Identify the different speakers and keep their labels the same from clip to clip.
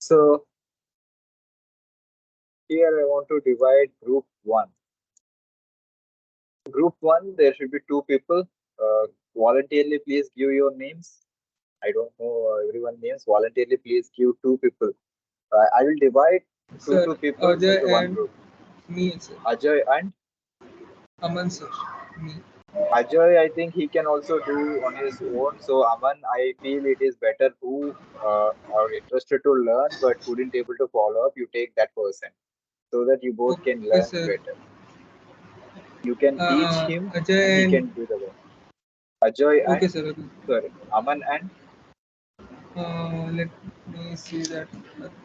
Speaker 1: So here I want to divide group one. Group one, there should be two people. Voluntarily, please give your names. I don't know everyone's names. Voluntarily, please give two people. I will divide two
Speaker 2: Sir,
Speaker 1: people
Speaker 2: Ajay
Speaker 1: into one
Speaker 2: and
Speaker 1: group.
Speaker 2: me, sir.
Speaker 1: Ajay and
Speaker 2: Aman, sir. Me.
Speaker 1: Ajay, I think he can also do on his own. So Aman, I feel it is better who are interested to learn but couldn't able to follow up. You take that person so that you both can
Speaker 2: Okay,
Speaker 1: learn
Speaker 2: sir.
Speaker 1: better. You can teach him and he
Speaker 2: Ajay and
Speaker 1: can do the work. Ajay
Speaker 2: okay,
Speaker 1: and
Speaker 2: sir. Okay.
Speaker 1: sorry, Aman and
Speaker 2: Let me see that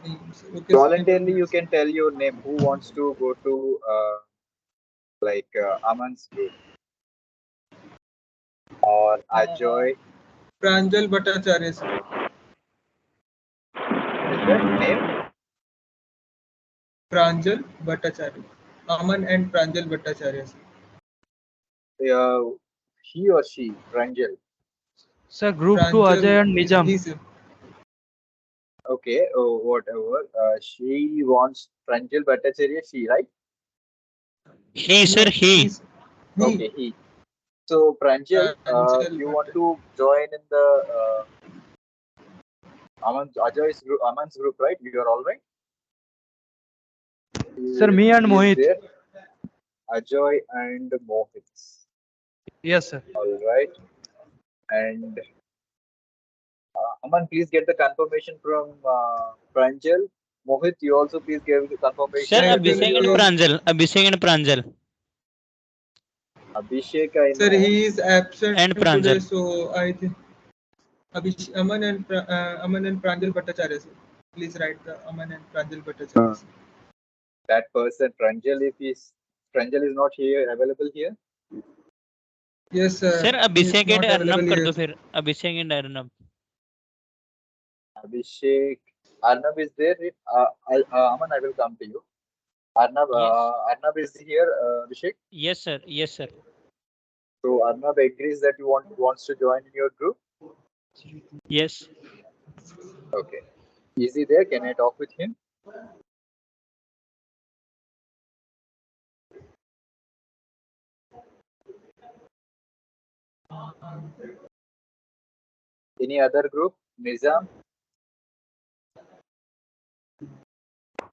Speaker 2: name. Sir. Okay, sir.
Speaker 1: voluntarily you can tell your name. Who wants to go to Aman's group or
Speaker 2: Uh,
Speaker 1: Ajay?
Speaker 2: Pranjal Bhattacharya, sir.
Speaker 1: What is that name?
Speaker 2: Pranjal Bhattacharya. Aman and Pranjal Bhattacharya, sir.
Speaker 1: He or she, Pranjal.
Speaker 3: Sir, group 2
Speaker 2: Pranjal
Speaker 3: Ajay and
Speaker 2: is
Speaker 3: Nizam.
Speaker 2: he, sir.
Speaker 1: Okay, oh, whatever. She wants Pranjal Bhattacharya, she, right?
Speaker 4: He, sir,
Speaker 2: No,
Speaker 4: he.
Speaker 2: he's he.
Speaker 1: Okay, he. So, Pranjal,
Speaker 2: Pranjal
Speaker 1: you want
Speaker 2: Bhattacharya.
Speaker 1: to join in the Ajay's group, Aman's group, right? You are all right?
Speaker 3: Sir, me and
Speaker 1: He is
Speaker 3: Mohit.
Speaker 1: there. Ajay and Mohit.
Speaker 3: Yes, sir.
Speaker 1: All right. And Aman, please get the confirmation from Pranjal. Mohit, you also please give the
Speaker 4: Sir,
Speaker 1: confirmation
Speaker 2: I
Speaker 1: whether
Speaker 2: think
Speaker 4: Abhishek
Speaker 1: you
Speaker 4: and
Speaker 1: are all.
Speaker 4: Pranjal. Abhishek and Pranjal.
Speaker 1: Abhishek, I
Speaker 2: sir,
Speaker 1: know.
Speaker 2: he is absent
Speaker 4: And
Speaker 2: today,
Speaker 4: Pranjal.
Speaker 2: so I think Aman and Pranjal Bhattacharya, sir. Please write the Aman and Pranjal Bhattacharya, sir.
Speaker 1: That person, Pranjal, if Pranjal is not here, available here.
Speaker 2: Yes,
Speaker 4: Sir,
Speaker 2: sir. He is
Speaker 4: Abhishek and
Speaker 2: not available
Speaker 4: Arnab कर
Speaker 2: here,
Speaker 4: दो
Speaker 2: sir.
Speaker 4: फिर. Abhishek and Arnab.
Speaker 1: Abhishek, Arnab is there. Aman, I will come to you.
Speaker 4: Yes.
Speaker 1: Arnab is here. Abhishek.
Speaker 4: Yes, sir. Yes, sir.
Speaker 1: So Arnab agrees that you wants to join in your group.
Speaker 4: Yes.
Speaker 1: Okay. Is he there? Can I talk with him? Any other group? Nizam.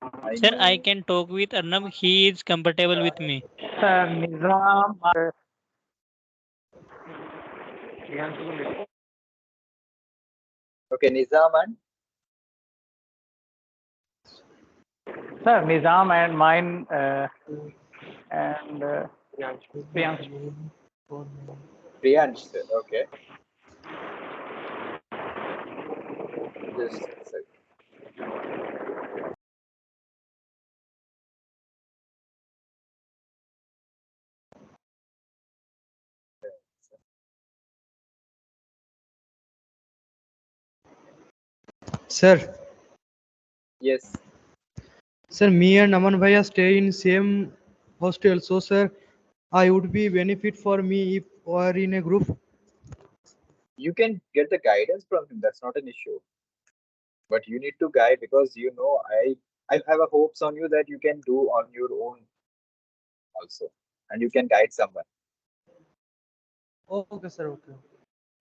Speaker 1: I
Speaker 4: Sir, I
Speaker 1: know.
Speaker 4: can talk with Arnab. He is compatible with me.
Speaker 5: Sir, Nizam.
Speaker 1: Okay, Nizam and
Speaker 5: Sir, Nizam and mine and Priyansh.
Speaker 1: Priyansh. Sir. Okay. Just a second.
Speaker 3: Sir,
Speaker 1: Yes.
Speaker 3: sir, me and Aman Bhaiya stay in same hostel. So, sir, I would be benefit for me if we are in a group.
Speaker 1: You can get the guidance from him. That's not an issue. But you need to guide because I have a hopes on you that you can do on your own also, and you can guide someone.
Speaker 3: Okay, sir. Okay.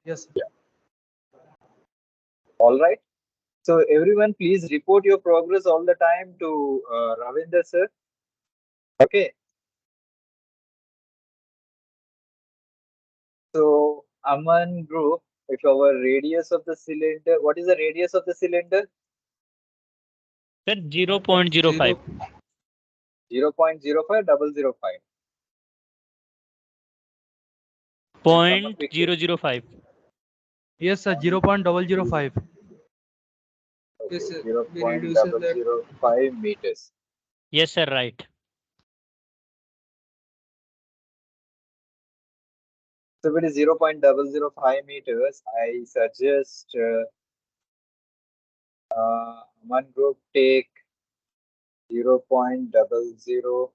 Speaker 3: Yes, sir.
Speaker 1: Yeah. All right. So everyone, please report your progress all the time to Ravinder sir. Okay. So Aman group, if our radius of the cylinder, what is the radius of the cylinder?
Speaker 4: Sir,
Speaker 2: I think
Speaker 4: 0.05.
Speaker 1: 0.05005. Someone
Speaker 4: Point
Speaker 1: quickly.
Speaker 4: 005.
Speaker 3: Yes, sir. 0.005.
Speaker 2: yes,
Speaker 1: Okay,
Speaker 2: sir.
Speaker 1: zero
Speaker 2: We
Speaker 1: point
Speaker 2: reduces
Speaker 1: double
Speaker 2: that.
Speaker 1: zero five meters.
Speaker 4: Yes, sir. Right.
Speaker 1: So if it is 0.005 meters, I suggest one group take 0.00.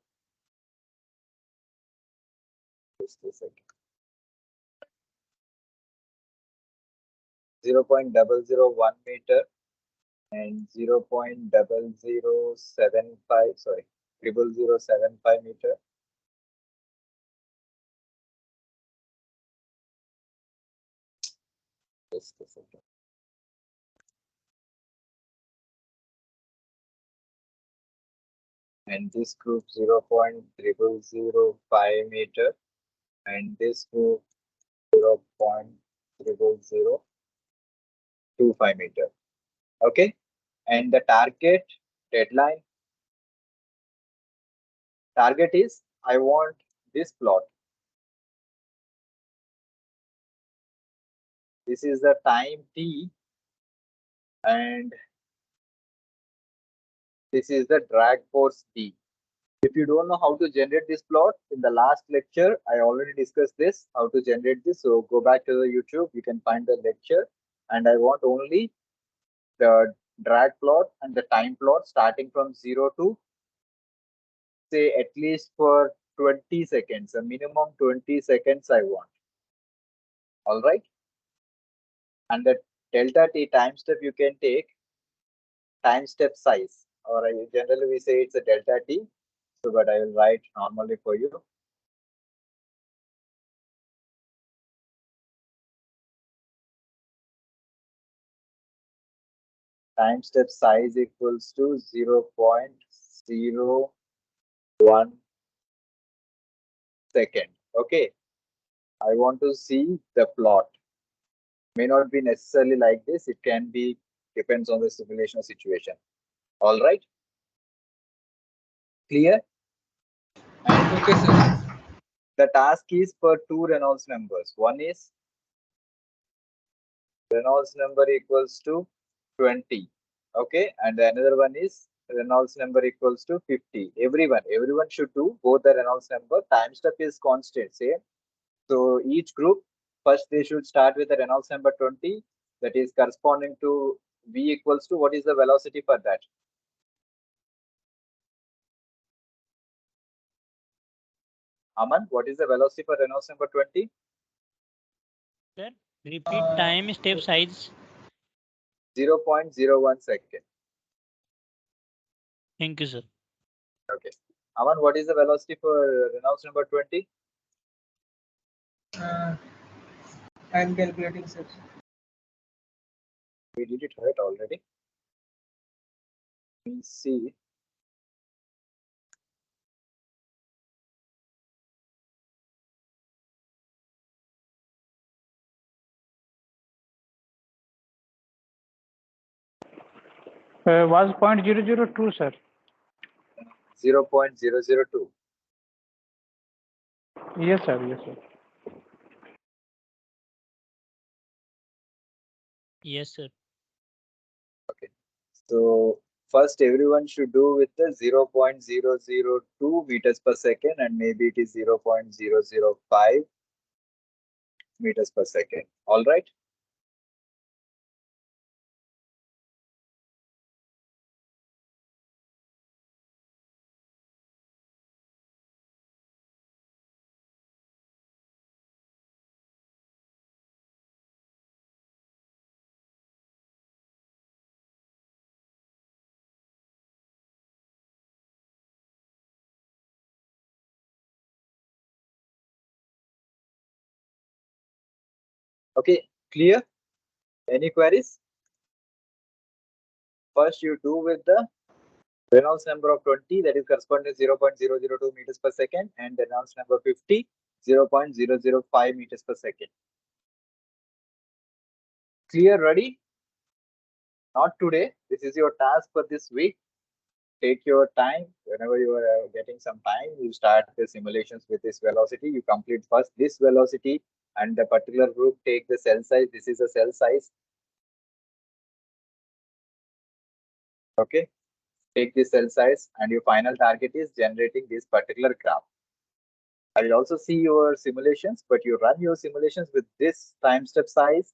Speaker 1: Just a second. 0.001 meter and 0.0075, sorry, 0.0075 meter. Just a second. And this group 0.0005 meter, and this group 0.0025 meter. Okay, and the target is I want this plot. This is the time t, and this is the drag force d. If you don't know how to generate this plot, in the last lecture, I already discussed this, how to generate this. So go back to the YouTube, you can find the lecture. And I want only the drag plot and the time plot starting from 0 to, say, at least for 20 seconds, a minimum 20 seconds I want. All right. And the delta t time step you can take time step size, or generally we say it's a delta t. So, but I will write normally for you. Time step size equals to 0.01 second. Okay. I want to see the plot. May not be necessarily like this. It can be, depends on the simulation situation. All right. Clear? And
Speaker 2: Okay, sir.
Speaker 1: the task is for two Reynolds numbers. One is Reynolds number equals to 20. Okay. And another one is Reynolds number equals to 50. Everyone should do both the Reynolds number. Time step is constant, same. So each group, first they should start with the Reynolds number 20, that is corresponding to V equals to, what is the velocity for that? Aman, what is the velocity for Reynolds number 20?
Speaker 4: Sir, repeat time step size.
Speaker 1: 0.01 second.
Speaker 4: Thank you, sir.
Speaker 1: Okay. Aman, what is the velocity for Reynolds number 20?
Speaker 2: I am calculating, sir.
Speaker 1: We did it right already. We see.
Speaker 5: Was 0.002, sir.
Speaker 1: 0.002.
Speaker 5: Yes, sir. Yes, sir.
Speaker 4: Yes, sir.
Speaker 1: Okay. So first everyone should do with the 0.002 meters per second, and maybe it is 0.005 meters per second. All right. Okay, clear? Any queries? First, you do with the Reynolds number of 20, that is corresponding to 0.002 meters per second, and the Reynolds number 50, 0.005 meters per second. Clear, ready? Not today. This is your task for this week. Take your time. Whenever you are getting some time, you start the simulations with this velocity. You complete first this velocity, and the particular group take the cell size. This is a cell size. Okay. Take the cell size, and your final target is generating this particular graph. I will also see your simulations, but you run your simulations with this time step size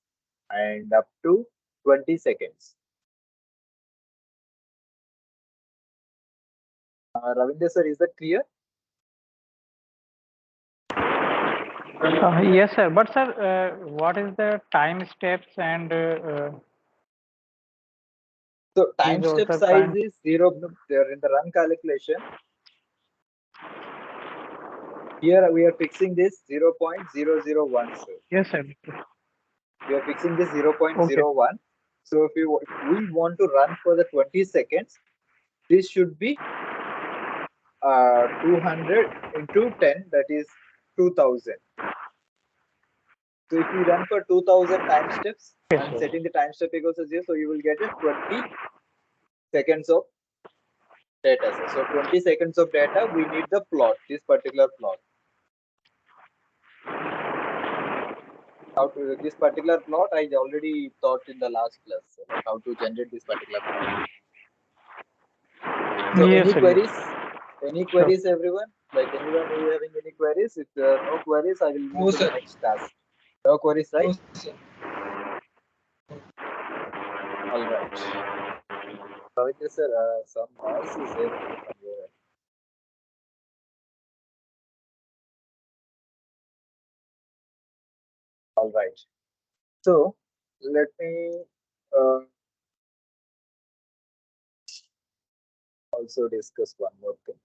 Speaker 1: and up to 20 seconds. Ravinder sir, is that clear?
Speaker 5: Yes, sir. But sir, what is the time steps and
Speaker 1: So time
Speaker 5: Zero,
Speaker 1: step
Speaker 5: sir,
Speaker 1: size
Speaker 5: time.
Speaker 1: is 0. There in the run calculation. Here we are fixing this 0.001. So
Speaker 5: Yes, sir.
Speaker 1: we are fixing this
Speaker 5: Okay.
Speaker 1: 0.01. So if we want to run for the 20 seconds, this should be 200 into 10, that is 2000. So if we run for 2000 time steps
Speaker 5: Yes,
Speaker 1: and
Speaker 5: sir.
Speaker 1: setting the time step equals to 0, so you will get a 20 seconds of data. So 20 seconds of data, we need the plot, this particular plot. How to this particular plot I already taught in the last class, like how to generate this particular plot. So
Speaker 5: Yes,
Speaker 1: any
Speaker 5: sir.
Speaker 1: queries?
Speaker 5: Yes.
Speaker 1: Any
Speaker 5: Sure.
Speaker 1: queries, everyone? Like anyone who having any queries? If there are no queries, I will
Speaker 2: No,
Speaker 1: move to the
Speaker 2: sir.
Speaker 1: next task. No queries, right?
Speaker 2: No, sir.
Speaker 1: All right. Pavitra sir, some noise is there only from your end. All right. So let me uh, also discuss one more thing.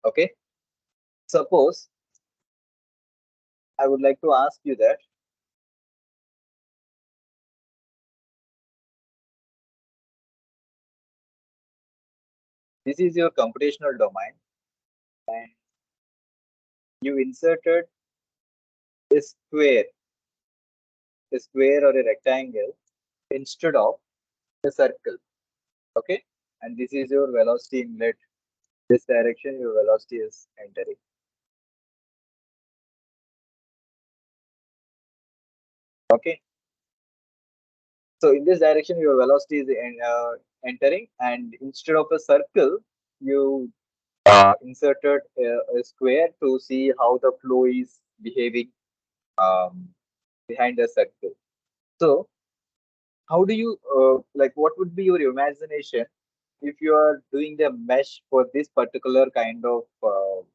Speaker 1: Okay. Suppose I would like to ask you that this is your computational domain and you inserted a square or a rectangle instead of a circle. Okay. And this is your velocity inlet. This direction your velocity is entering. Okay. So in this direction your velocity is entering, and instead of a circle, you inserted a square to see how the flow is behaving um, behind the circle. So how do you like? What would be your imagination if you are doing the mesh for this particular kind of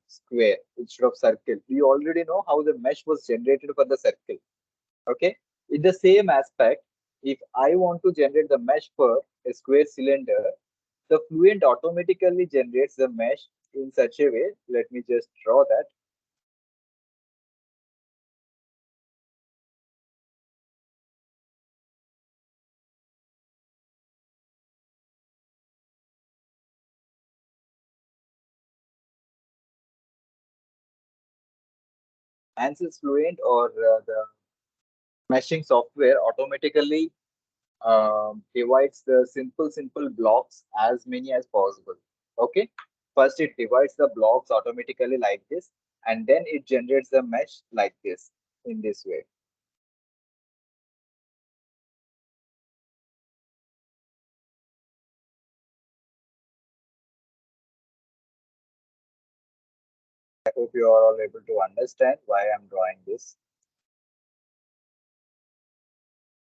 Speaker 1: square instead of circle? You already know how the mesh was generated for the circle. Okay. In the same aspect, if I want to generate the mesh for a square cylinder, the Fluent automatically generates the mesh in such a way. Let me just draw that. ANSYS Fluent or the meshing software automatically divides the simple blocks as many as possible. Okay. First, it divides the blocks automatically like this, and then it generates the mesh like this in this way. I hope you are all able to understand why I'm drawing this.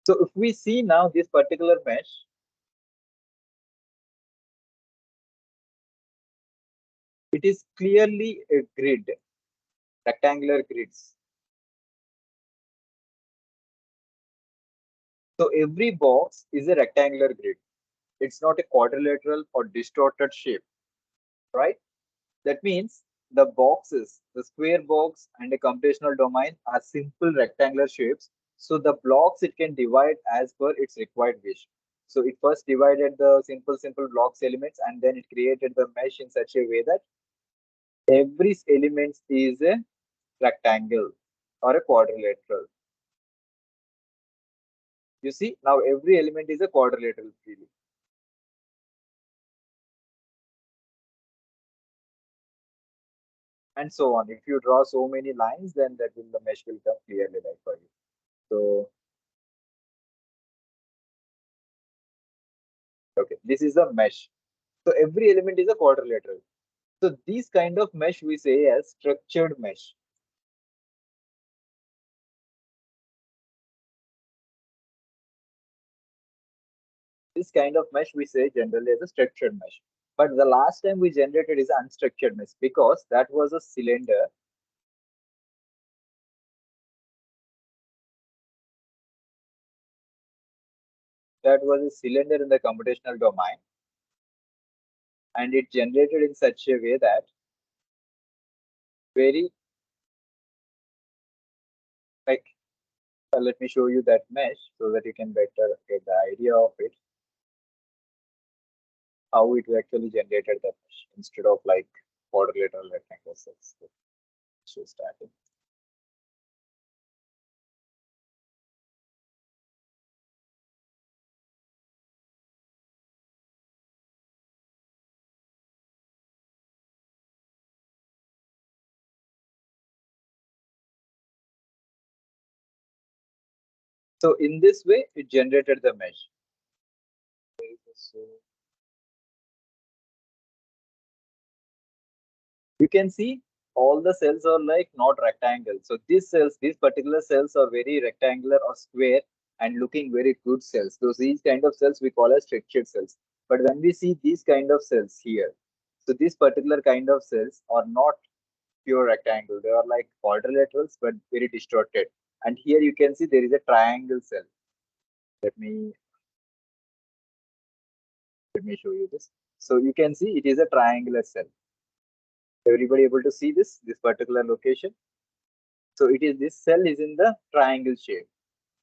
Speaker 1: So if we see now this particular mesh, it is clearly a grid, rectangular grids. So every box is a rectangular grid. It's not a quadrilateral or distorted shape, right? That means the boxes, the square box and a computational domain are simple rectangular shapes. So the blocks it can divide as per its required wish. So it first divided the simple blocks elements, and then it created the mesh in such a way that every element is a rectangle or a quadrilateral. You see, now every element is a quadrilateral freely. And so on. If you draw so many lines, then that will the mesh will come clearly like for you. So okay, this is a mesh. So every element is a quadrilateral. So these kind of mesh we say as structured mesh. this kind of mesh we say generally as a structured mesh. But the last time we generated is unstructured mesh because that was a cylinder. That was a cylinder in the computational domain. And it generated in such a way that very like let me show you that mesh so that you can better get the idea of it, how it actually generated the mesh instead of like quadrilateral rectangle cells. So starting. So in this way, it generated the mesh. So you can see all the cells are like not rectangle. So these cells, these particular cells are very rectangular or square and looking very good cells. So these kind of cells we call as structured cells. But when we see these kind of cells here, so these particular kind of cells are not pure rectangle. They are like quadrilaterals but very distorted. And here you can see there is a triangle cell. Let me show you this. So you can see it is a triangular cell. Everybody able to see this particular location? So it is this cell is in the triangle shape.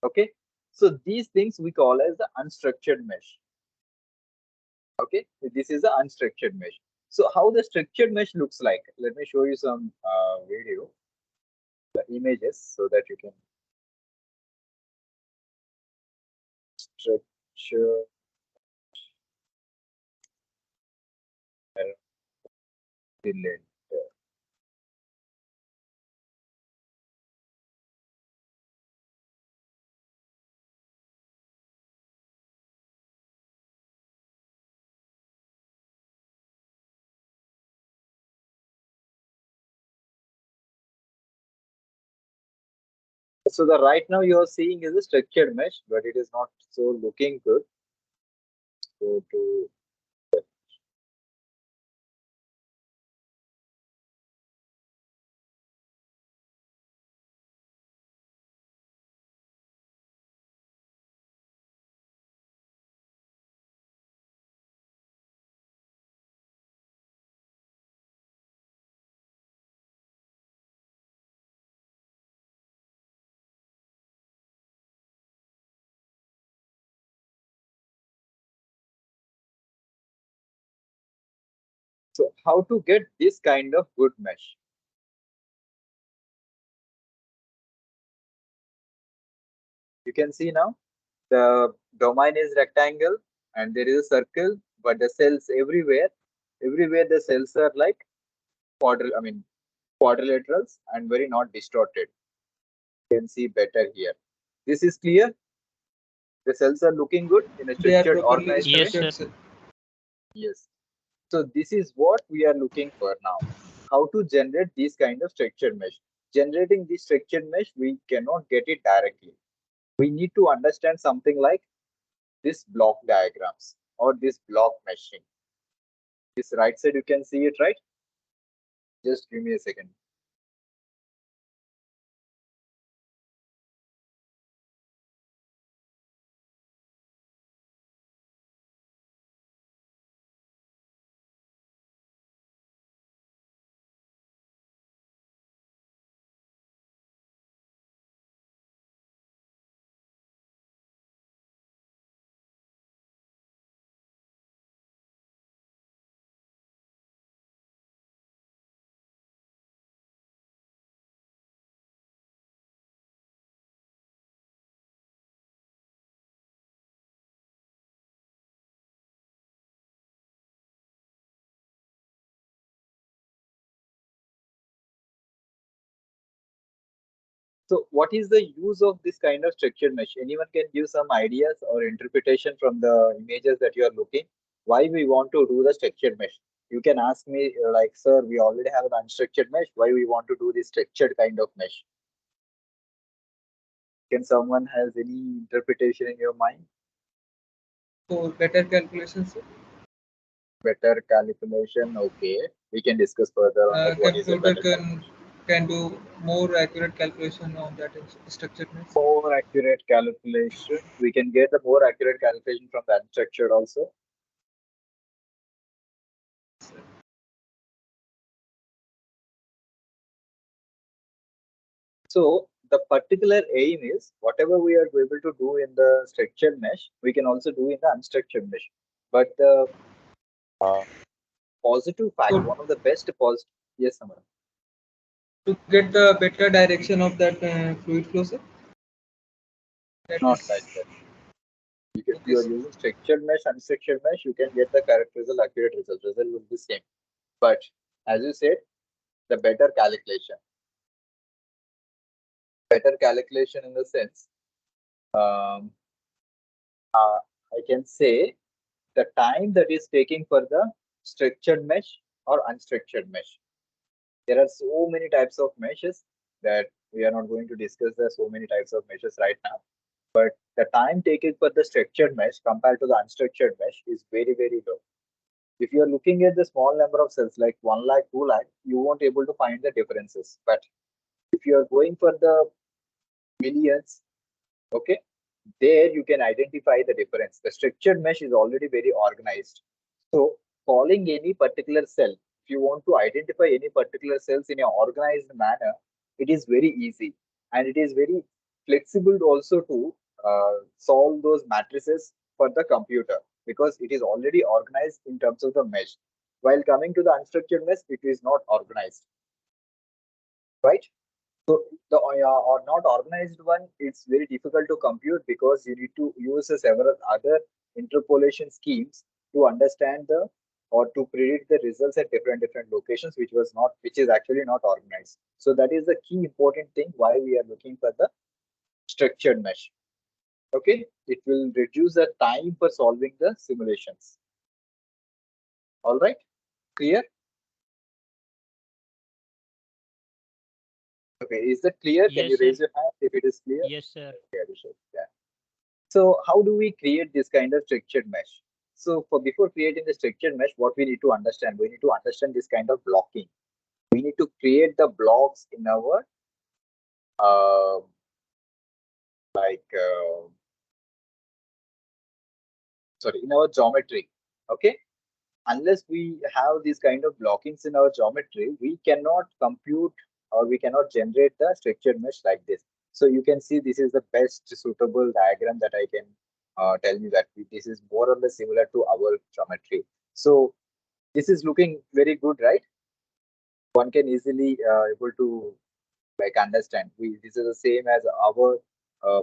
Speaker 1: Okay. So these things we call as the unstructured mesh. Okay. This is the unstructured mesh. So how the structured mesh looks like? Let me show you some video, the images so that you can structure. Delete. So the right now you are seeing is a structured mesh, but it is not so looking good. So to so how to get this kind of good mesh? You can see now the domain is rectangle and there is a circle, but the cells everywhere the cells are like quadrilaterals and very not distorted. You can see better here. This is clear. The cells are looking good in a
Speaker 2: They are
Speaker 1: structured,
Speaker 2: properly
Speaker 1: organized way.
Speaker 4: Yes,
Speaker 2: structured
Speaker 4: sir.
Speaker 2: cell.
Speaker 1: Yes. So this is what we are looking for now. How to generate these kind of structured mesh. Generating this structured mesh, we cannot get it directly. We need to understand something like this block diagrams or this block meshing. This right side, you can see it, right? Just give me a second. So what is the use of this kind of structured mesh? Anyone can give some ideas or interpretation from the images that you are looking? Why we want to do the structured mesh? You can ask me like, sir, we already have an unstructured mesh. Why we want to do this structured kind of mesh? Can someone has any interpretation in your mind?
Speaker 2: for better calculations, sir.
Speaker 1: Better calculation. Okay, we can discuss further on that. What is a
Speaker 2: Computer
Speaker 1: better calculation?
Speaker 2: can do more accurate calculation on that structured mesh.
Speaker 1: More accurate calculation. We can get the more accurate calculation from the unstructured also. So the particular aim is whatever we are able to do in the structured mesh, we can also do in the unstructured mesh. But the uh, positive fact,
Speaker 2: So
Speaker 1: one of the best positive, yes, Samar.
Speaker 2: to get the better direction of that fluid flow, sir. That
Speaker 1: Not
Speaker 2: is
Speaker 1: like that. If
Speaker 2: okay,
Speaker 1: you are
Speaker 2: sir.
Speaker 1: using structured mesh, unstructured mesh, you can get the correct result, accurate result. Result will be same. But as you said, the better calculation in the sense, um, I can say the time that is taking for the structured mesh or unstructured mesh. There are so many types of meshes that we are not going to discuss the so many types of meshes right now. But the time taken for the structured mesh compared to the unstructured mesh is very, very low. If you are looking at the small number of cells like 1 lakh, 2 lakh, you won't able to find the differences. But if you are going for the millions, okay, there you can identify the difference. The structured mesh is already very organized. So calling any particular cell, if you want to identify any particular cells in an organized manner, it is very easy and it is very flexible also to solve those matrices for the computer because it is already organized in terms of the mesh. While coming to the unstructured mesh, it is not organized, right? So the or not organized one, it's very difficult to compute because you need to use several other interpolation schemes to understand the or to predict the results at different locations, which is actually not organized. So that is the key important thing why we are looking for the structured mesh. Okay, it will reduce the time for solving the simulations. All right, clear? Okay, is that clear? Can you
Speaker 4: Yes, sir.
Speaker 1: raise your hand if it is clear?
Speaker 4: Yes, sir.
Speaker 1: Okay, Abhishek. Yeah. So how do we create this kind of structured mesh? So for before creating the structured mesh, what we need to understand, we need to understand this kind of blocking. We need to create the blocks in our uh, like in our geometry. Okay, unless we have these kind of blockings in our geometry, we cannot compute or we cannot generate the structured mesh like this. So you can see this is the best suitable diagram that I can tell you that this is more or less similar to our geometry. So this is looking very good, right? One can easily able to like understand. This is the same as our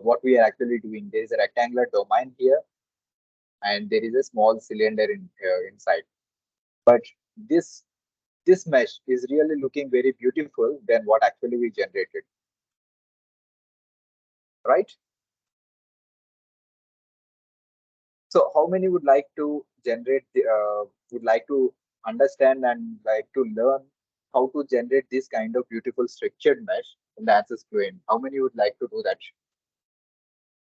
Speaker 1: what we are actually doing. There is a rectangular domain here, and there is a small cylinder inside. But this this mesh is really looking very beautiful than what actually we generated, right? So how many would like to generate would like to understand and like to learn how to generate this kind of beautiful structured mesh in the access plane? How many would like to do that?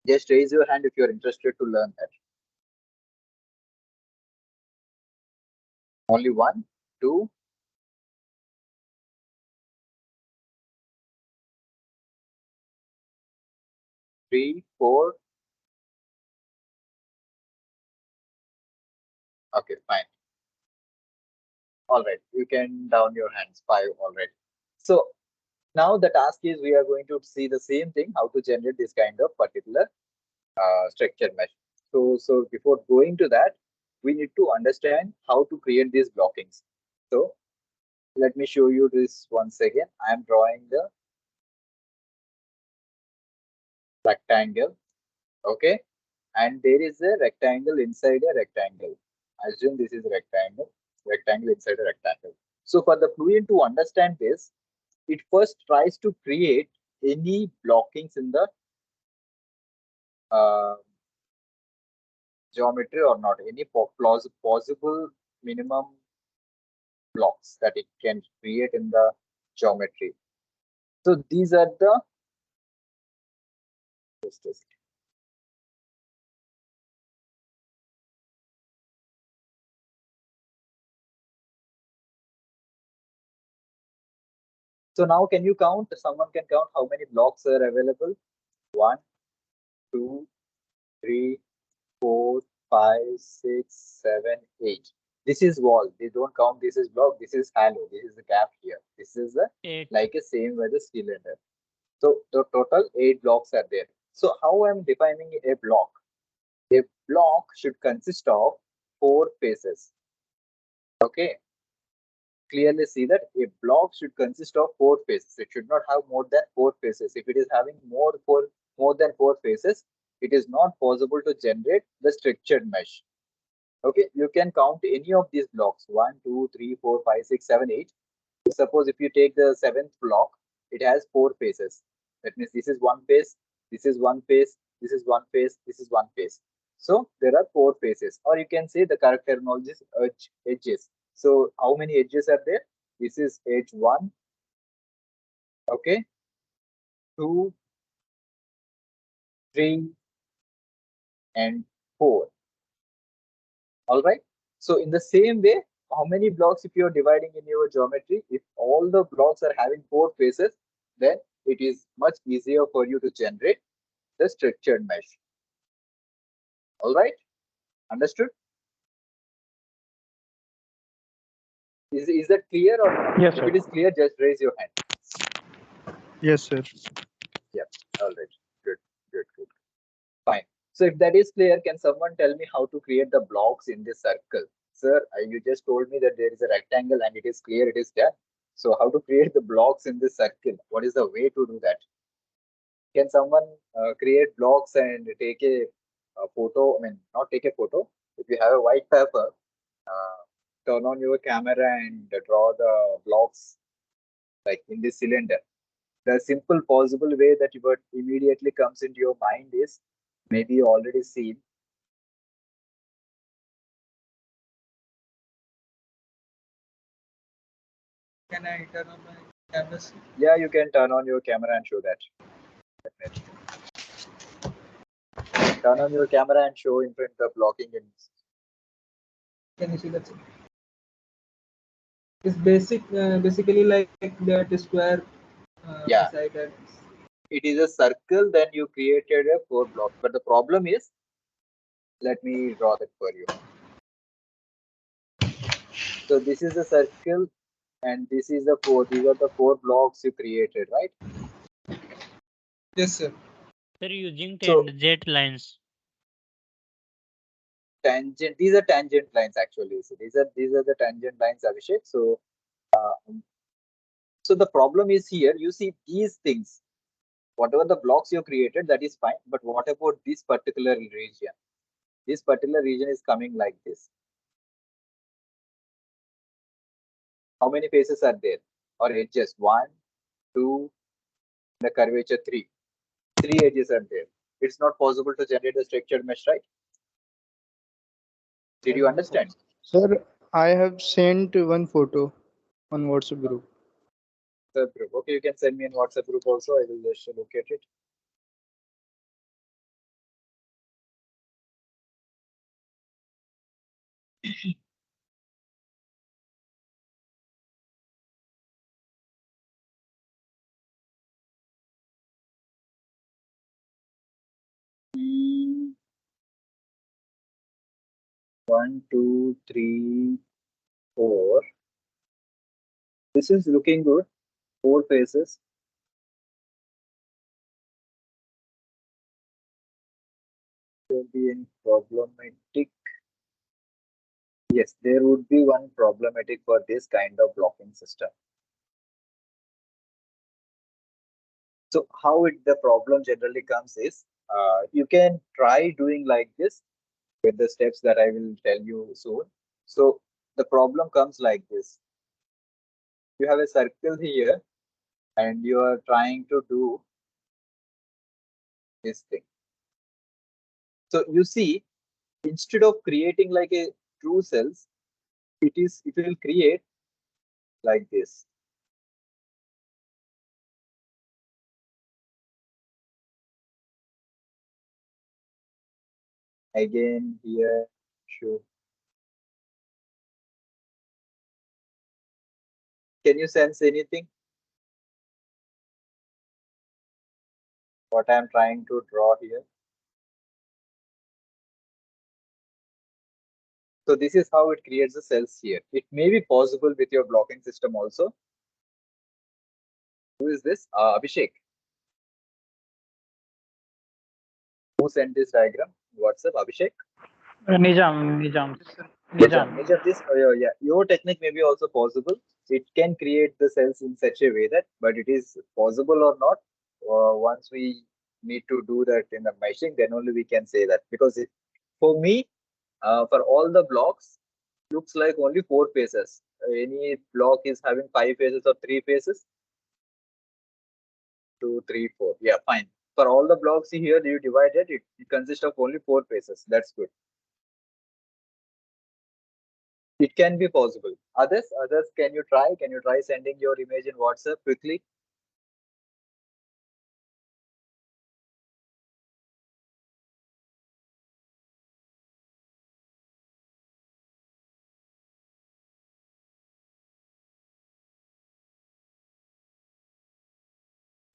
Speaker 1: Just raise your hand if you're interested to learn that. Only one, two, three, four. Okay, fine. All right, you can down your hands. Five already. So now the task is we are going to see the same thing, how to generate this kind of particular structure mesh. So before going to that, we need to understand how to create these blockings. So let me show you this once again. I am drawing the rectangle, okay? And there is a rectangle inside a rectangle. Assume this is a rectangle inside a rectangle. So for the fluent to understand this, it first tries to create any blockings in the uh, geometry or not, any possible minimum blocks that it can create in the geometry. So these are the So now can you count? Someone can count how many blocks are available? 1, 2, 3, 4, 5, 6, 7, 8. This is wall. They don't count. This is block. This is hollow. This is the gap here. This is the
Speaker 4: 8.
Speaker 1: like a same with the cylinder. So the total 8 blocks are there. So how I'm defining a block? A block should consist of 4 faces. Okay. Clearly see that a block should consist of 4 faces. It should not have more than 4 faces. If it is having more than 4 faces, it is not possible to generate the structured mesh. Okay, you can count any of these blocks 1, 2, 3, 4, 5, 6, 7, 8. Suppose if you take the 7th block, it has 4 faces. That means this is one face, this is one face, this is one face, this is one face. So there are 4 faces, or you can say the correct terminology is edges. So how many edges are there? This is edge 1, okay, 2, 3, and 4. All right. So in the same way, how many blocks if you're dividing in your geometry, if all the blocks are having 4 faces, then it is much easier for you to generate the structured mesh. All right. Understood? Is that clear or not?
Speaker 5: Yes,
Speaker 1: If
Speaker 5: sir.
Speaker 1: it is clear, just raise your hand.
Speaker 3: Yes, sir.
Speaker 1: Yeah. All right. Good. Good. Good. Fine. So if that is clear, can someone tell me how to create the blocks in this circle? Sir, you just told me that there is a rectangle and it is clear, it is done. So how to create the blocks in this circle? What is the way to do that? Can someone create blocks and take a photo? I mean, not take a photo. If you have a white paper, uh, turn on your camera and draw the blocks like in this cylinder. The simple possible way that you would immediately comes into your mind is maybe you already seen.
Speaker 2: Can I turn on my camera?
Speaker 1: Yeah, you can turn on your camera and show that. Definitely. Turn on your camera and show in front of blocking in.
Speaker 2: Can you see that? It's basically like that square
Speaker 1: Yeah.
Speaker 2: beside that.
Speaker 1: It is a circle, then you created a 4 blocks. But the problem is, let me draw that for you. So this is a circle and this is the 4. These are the 4 blocks you created, right?
Speaker 2: Yes, sir.
Speaker 4: Sir, using
Speaker 1: So
Speaker 4: jet lines.
Speaker 1: tangent, these are tangent lines actually. So these are the tangent lines, Abhishek. So so the problem is here, you see these things, whatever the blocks you created, that is fine. But what about this particular region? This particular region is coming like this. How many faces are there? Or edges? 1, 2, the curvature 3. 3 edges are there. It's not possible to generate a structured mesh, right? Did you understand?
Speaker 3: Sir, I have sent one photo on WhatsApp group.
Speaker 1: WhatsApp group. Okay, you can send me in WhatsApp group also. I will just look at it. Mm, 1, 2, 3, 4. This is looking good. 4 faces. There be any problematic? Yes, there would be one problematic for this kind of blocking system. So how the problem generally comes is, you can try doing like this with the steps that I will tell you soon. So the problem comes like this. You have a circle here and you are trying to do this thing. So you see, instead of creating like a true cells, it will create like this. Again here, show. Can you sense anything? what I'm trying to draw here. So this is how it creates the cells here. It may be possible with your blocking system also. Who is this? Abhishek. Who sent this diagram? WhatsApp, Abhishek?
Speaker 5: Nizam.
Speaker 1: Nijam, this, yeah, your technique may be also possible. It can create the cells in such a way that, but it is possible or not. Once we need to do that in the meshing, then only we can say that. Because for me, for all the blocks, looks like only 4 faces. Any block is having 5 faces or 3 faces. 2, 3, 4. Yeah, fine. For all the blocks here, you divided it consists of only 4 faces. That's good. It can be possible. Others, can you try? Can you try sending your image in WhatsApp quickly?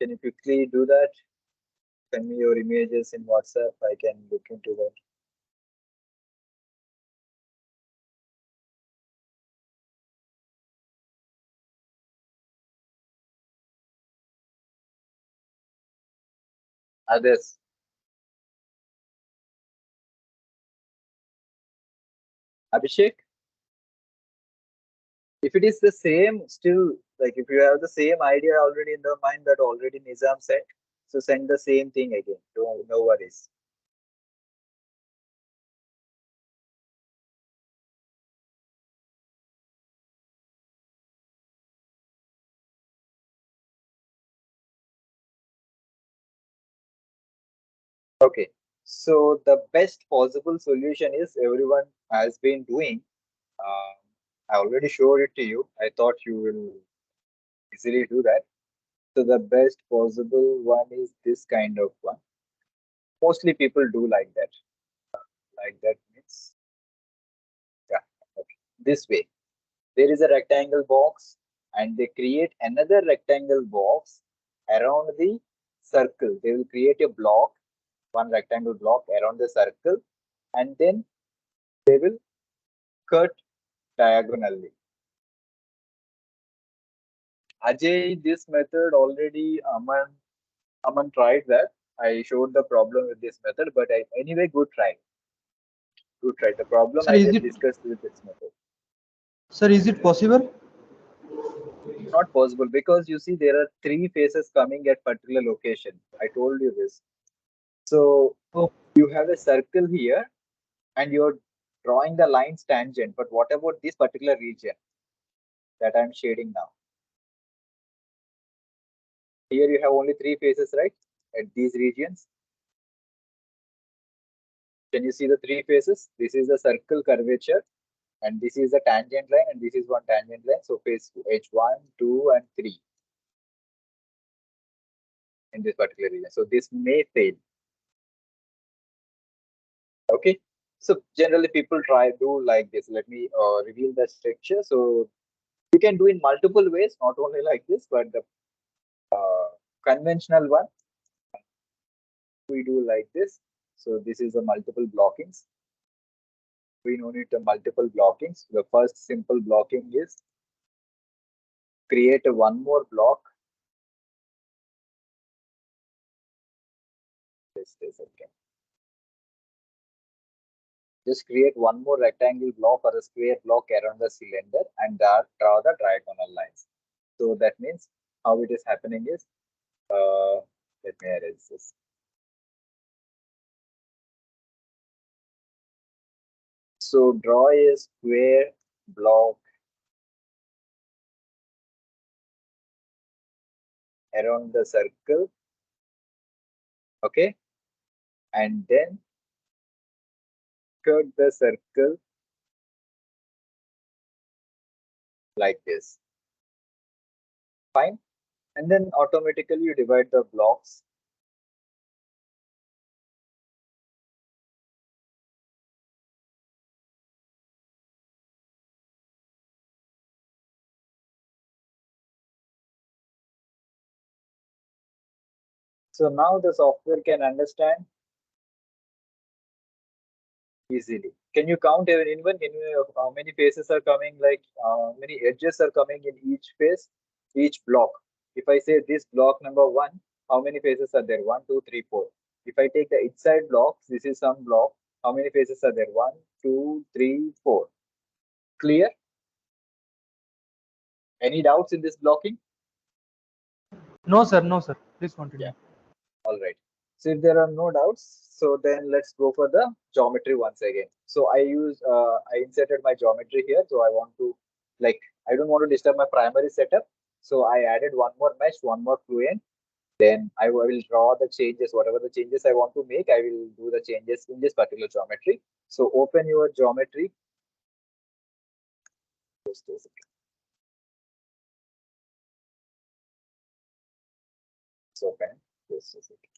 Speaker 1: Can you quickly do that? Send me your images in WhatsApp. I can look into that. Others. Abhishek, if it is the same, still, like if you have the same idea already in the mind that already Nizam said, so send the same thing again. Don't, no worries. Okay. So the best possible solution is everyone has been doing. Um, I already showed it to you. I thought you will easily do that. So the best possible one is this kind of one. Mostly people do like that. Like that means, yeah, okay. This way. There is a rectangle box and they create another rectangle box around the circle. They will create a block, one rectangle block around the circle, and then they will cut diagonally. Ajay, this method already Aman tried that. I showed the problem with this method, but anyway, good try. Good try. The problem
Speaker 3: Sir,
Speaker 1: I
Speaker 3: is
Speaker 1: just
Speaker 3: it
Speaker 1: discussed with this method.
Speaker 3: sir, is it possible?
Speaker 1: Not possible because you see there are 3 faces coming at particular location. I told you this. So
Speaker 3: Oh,
Speaker 1: you have a circle here and you're drawing the lines tangent. But what about this particular region that I'm shading now? Here you have only 3 faces, right? At these regions. Can you see the 3 faces? This is the circle curvature and this is the tangent line and this is one tangent line. So face H1, 2 and 3 in this particular region. So this may fail. Okay. So generally people do like this. Let me reveal the structure. So you can do in multiple ways, not only like this, but the conventional one we do like this. So this is the multiple blockings. We don't need the multiple blockings. The first simple blocking is create a one more block. Just a second. Just create one more rectangle block or a square block around the cylinder and draw the diagonal lines. So that means how it is happening is, let me erase this. So draw a square block around the circle, okay, and then cut the circle like this. Fine. And then automatically you divide the blocks. So now the software can understand easily. Can you count how many faces are coming, like many edges are coming in each face, each block? If I say this block number one, how many faces are there? One, two, three, four. If I take the inside blocks, this is some block. How many faces are there? One, two, three, four. Clear? Any doubts in this blocking?
Speaker 3: No, sir. No, sir. Please continue.
Speaker 1: Yeah. All right. So if there are no doubts, so then let's go for the geometry once again. So I inserted my geometry here. So I want to, like, I don't want to disturb my primary setup. So I added one more mesh, one more fluent. Then I will draw the changes, whatever the changes I want to make, I will do the changes in this particular geometry. So open your geometry. Just a second. It's open. Just a second.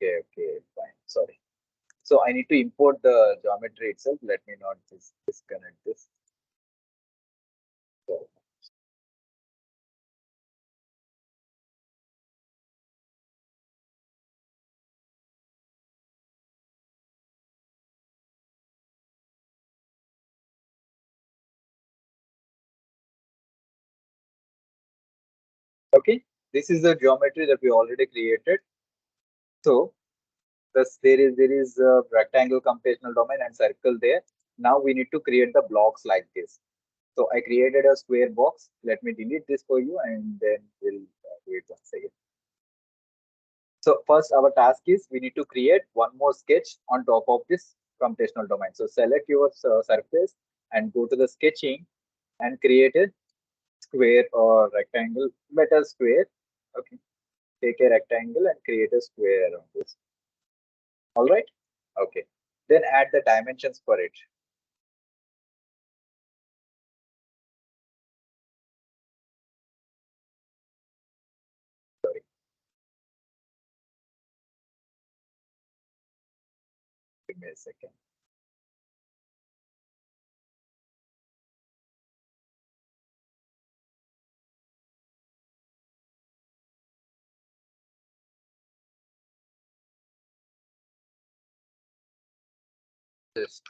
Speaker 1: Okay, fine. Sorry. So I need to import the geometry itself. Let me not disconnect this. So, okay, this is the geometry that we already created. So thus there is a rectangle computational domain and circle there. Now we need to create the blocks like this. So I created a square box. Let me delete this for you and then we'll do it once again. So first our task is we need to create one more sketch on top of this computational domain. So select your surface and go to the sketching and create a square or rectangle, better square. Okay, take a rectangle and create a square around this. All right. Okay. Then add the dimensions for it. Sorry. Give me a second. This.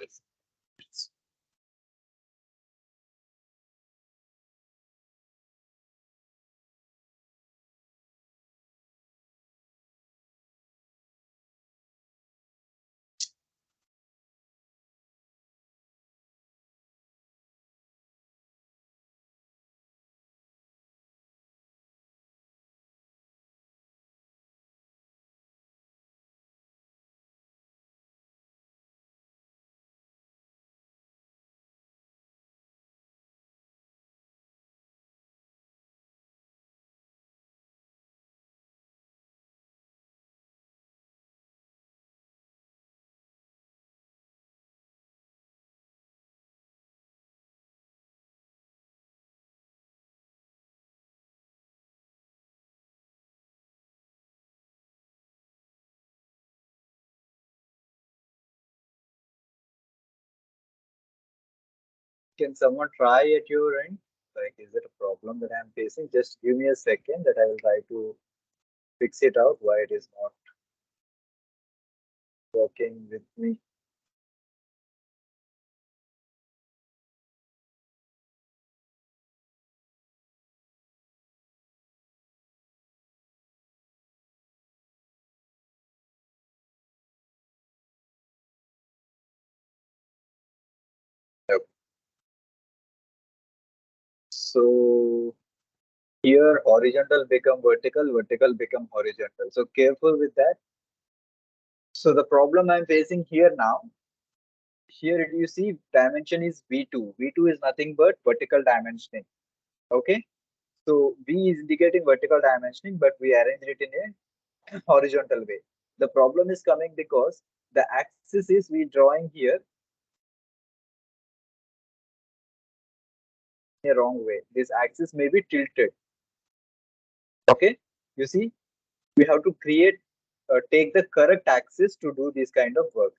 Speaker 1: Can someone try at your end? Like, is it a problem that I'm facing? Just give me a second that I will try to fix it out why it is not working with me. Okay. So here horizontal become vertical, vertical become horizontal. So careful with that. So the problem I'm facing here now, here you see dimension is V2. V2 is nothing but vertical dimensioning. Okay. So V is indicating vertical dimensioning, but we arrange it in a horizontal way. The problem is coming because the axis is we drawing here in a wrong way. This axis may be tilted. Okay. You see, we have to create take the correct axis to do this kind of work.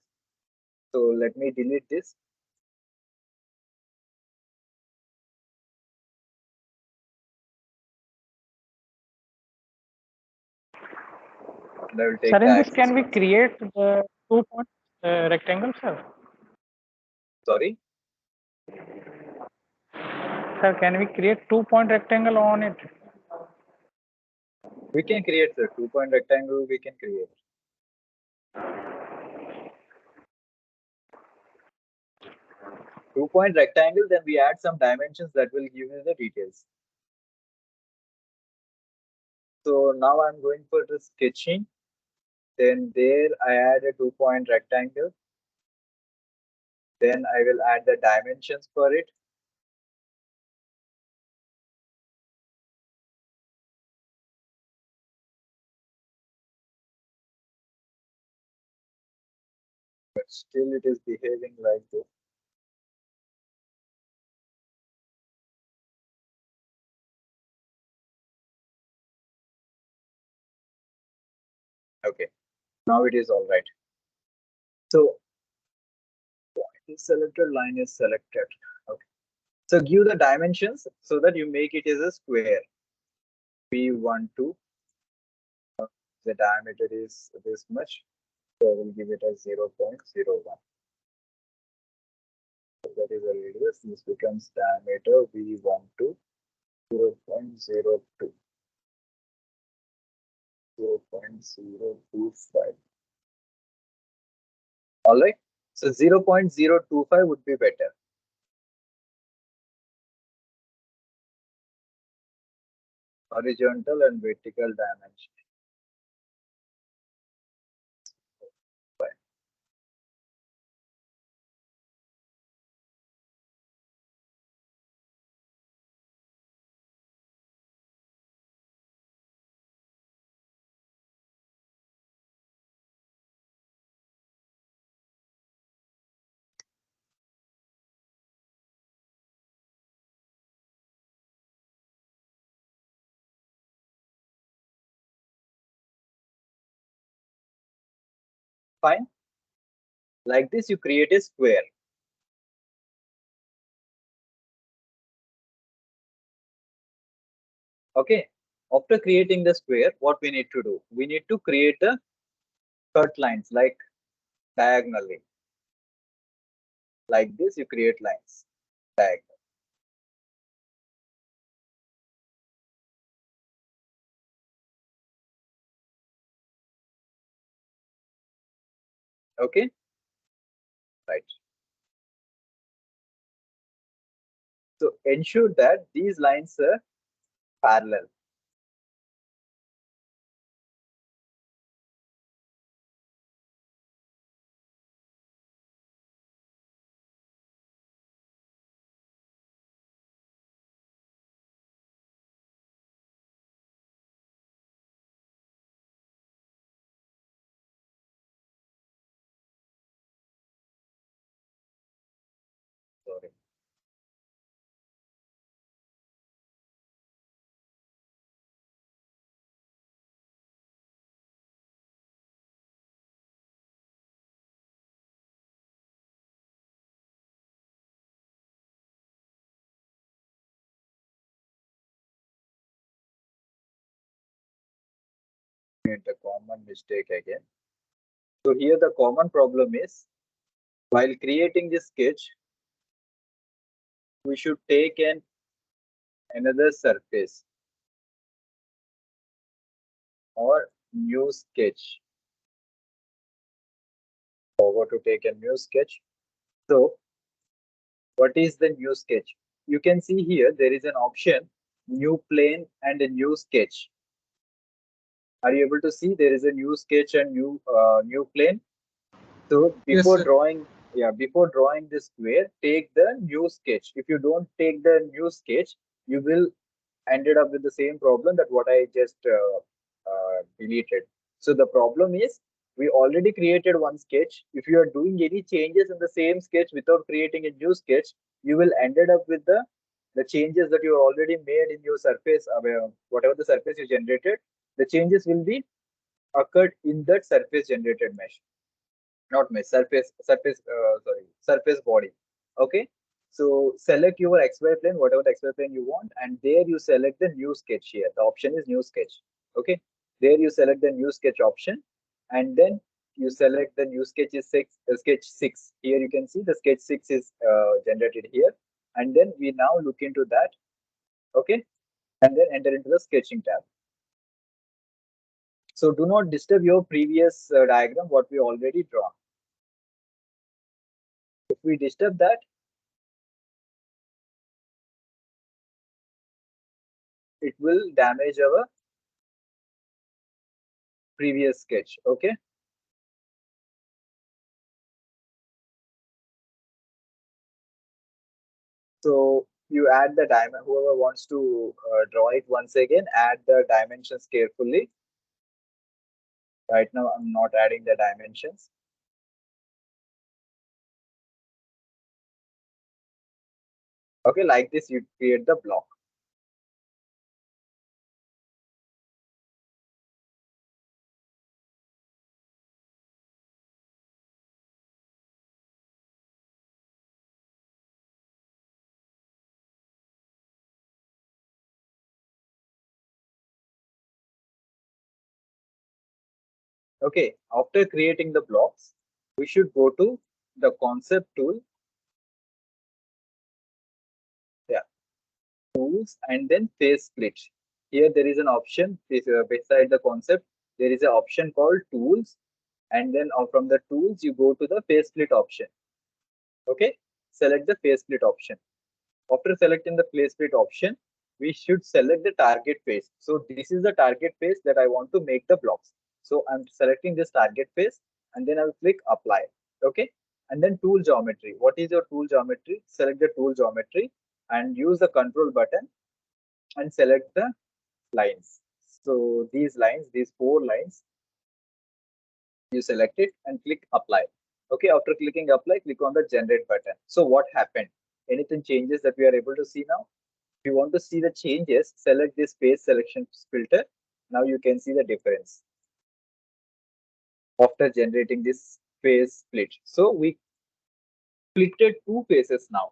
Speaker 1: So let me delete this. And I will take
Speaker 5: Sir,
Speaker 1: the
Speaker 5: in this,
Speaker 1: axis
Speaker 5: can we
Speaker 1: once.
Speaker 5: create the 2 point rectangle, sir?
Speaker 1: Sorry.
Speaker 5: Sir, can we create 2 point rectangle on it?
Speaker 1: We can create the 2-point rectangle. We can create. Two-point rectangle, then we add some dimensions that will give you the details. So now I'm going for the sketching. Then there I add a 2-point rectangle. Then I will add the dimensions for it. But still it is behaving like this. Okay, now it is all right. So point is selected, line is selected. Okay. So give the dimensions so that you make it as a square. P12. The diameter is this much. So I will give it as 0.01. So that is the radius. This becomes diameter V12 0.02. 0.025. All right. So 0.025 would be better. Horizontal and vertical dimension. Fine. Like this, you create a square. Okay. After creating the square, what we need to do? We need to create the cut lines like diagonally. Like this, you create lines diagonal. Okay. Right. So ensure that these lines are parallel. Sorry. Made a common mistake again. So here the common problem is while creating this sketch, we should take another surface or new sketch. Forgot to take a new sketch. So what is the new sketch? You can see here there is an option new plane and a new sketch. Are you able to see there is a new sketch and new plane? So
Speaker 2: Yes,
Speaker 1: before
Speaker 2: sir.
Speaker 1: drawing, before drawing this square, take the new sketch. If you don't take the new sketch, you will ended up with the same problem that what I just deleted. So the problem is we already created one sketch. If you are doing any changes in the same sketch without creating a new sketch, you will ended up with the changes that you already made in your surface, whatever the surface you generated. The changes will be occurred in that surface generated mesh, not mesh, surface body. Okay. So select your XY plane, whatever the XY plane you want, and there you select the new sketch here. The option is new sketch. Okay. There you select the new sketch option, and then you select the new sketch is sketch 6. Here you can see the sketch 6 is generated here, and then we now look into that. Okay. And then enter into the sketching tab. So do not disturb your previous diagram, what we already drawn. If we disturb that, it will damage our previous sketch. Okay. So you add the diamond, whoever wants to draw it once again, add the dimensions carefully. Right now, I'm not adding the dimensions. Okay, like this, you create the block. Okay, after creating the blocks, we should go to the concept tool. Yeah, tools and then face split. Here there is an option beside the concept. There is an option called tools, and then from the tools you go to the face split option. Okay, select the face split option. After selecting the face split option, we should select the target face. So this is the target face that I want to make the blocks. So I'm selecting this target face, and then I will click apply. Okay. And then tool geometry. What is your tool geometry? Select the tool geometry and use the control button and select the lines. So these lines, these 4 lines, you select it and click apply. Okay, after clicking apply, click on the generate button. So what happened? Anything changes that we are able to see now? If you want to see the changes, select this face selection filter. Now you can see the difference after generating this face split. So we splitted 2 faces now.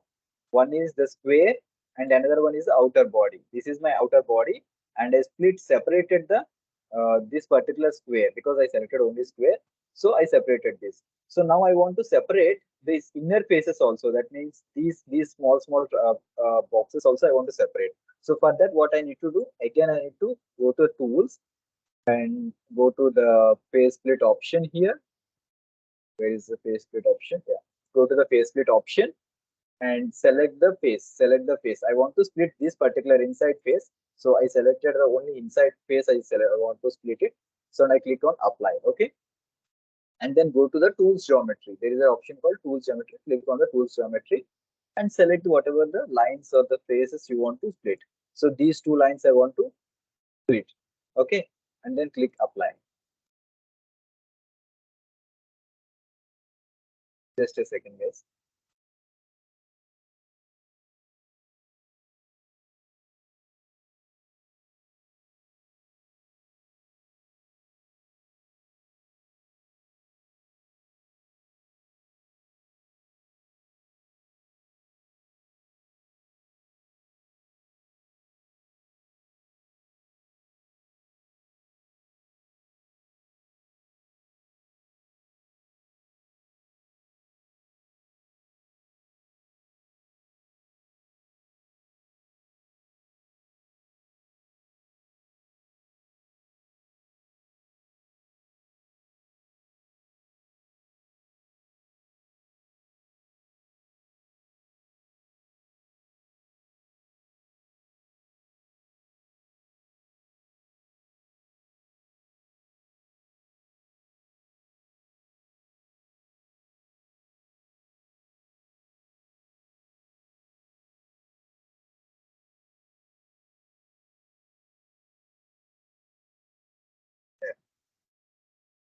Speaker 1: One is the square and another one is the outer body. This is my outer body, and I separated the this particular square because I selected only square. So I separated this. So now I want to separate these inner faces also. That means these small boxes also I want to separate. So for that, what I need to do, again I need to go to tools and go to the face split option here. Where is the face split option? Yeah. Go to the face split option and select the face. Select the face. I want to split this particular inside face. So I selected the only inside face I want to split it. So I click on apply. Okay. And then go to the tools geometry. There is an option called tools geometry. Click on the tools geometry and select whatever the lines or the faces you want to split. So these 2 lines I want to split. Okay. And then click apply. Just a second, guys.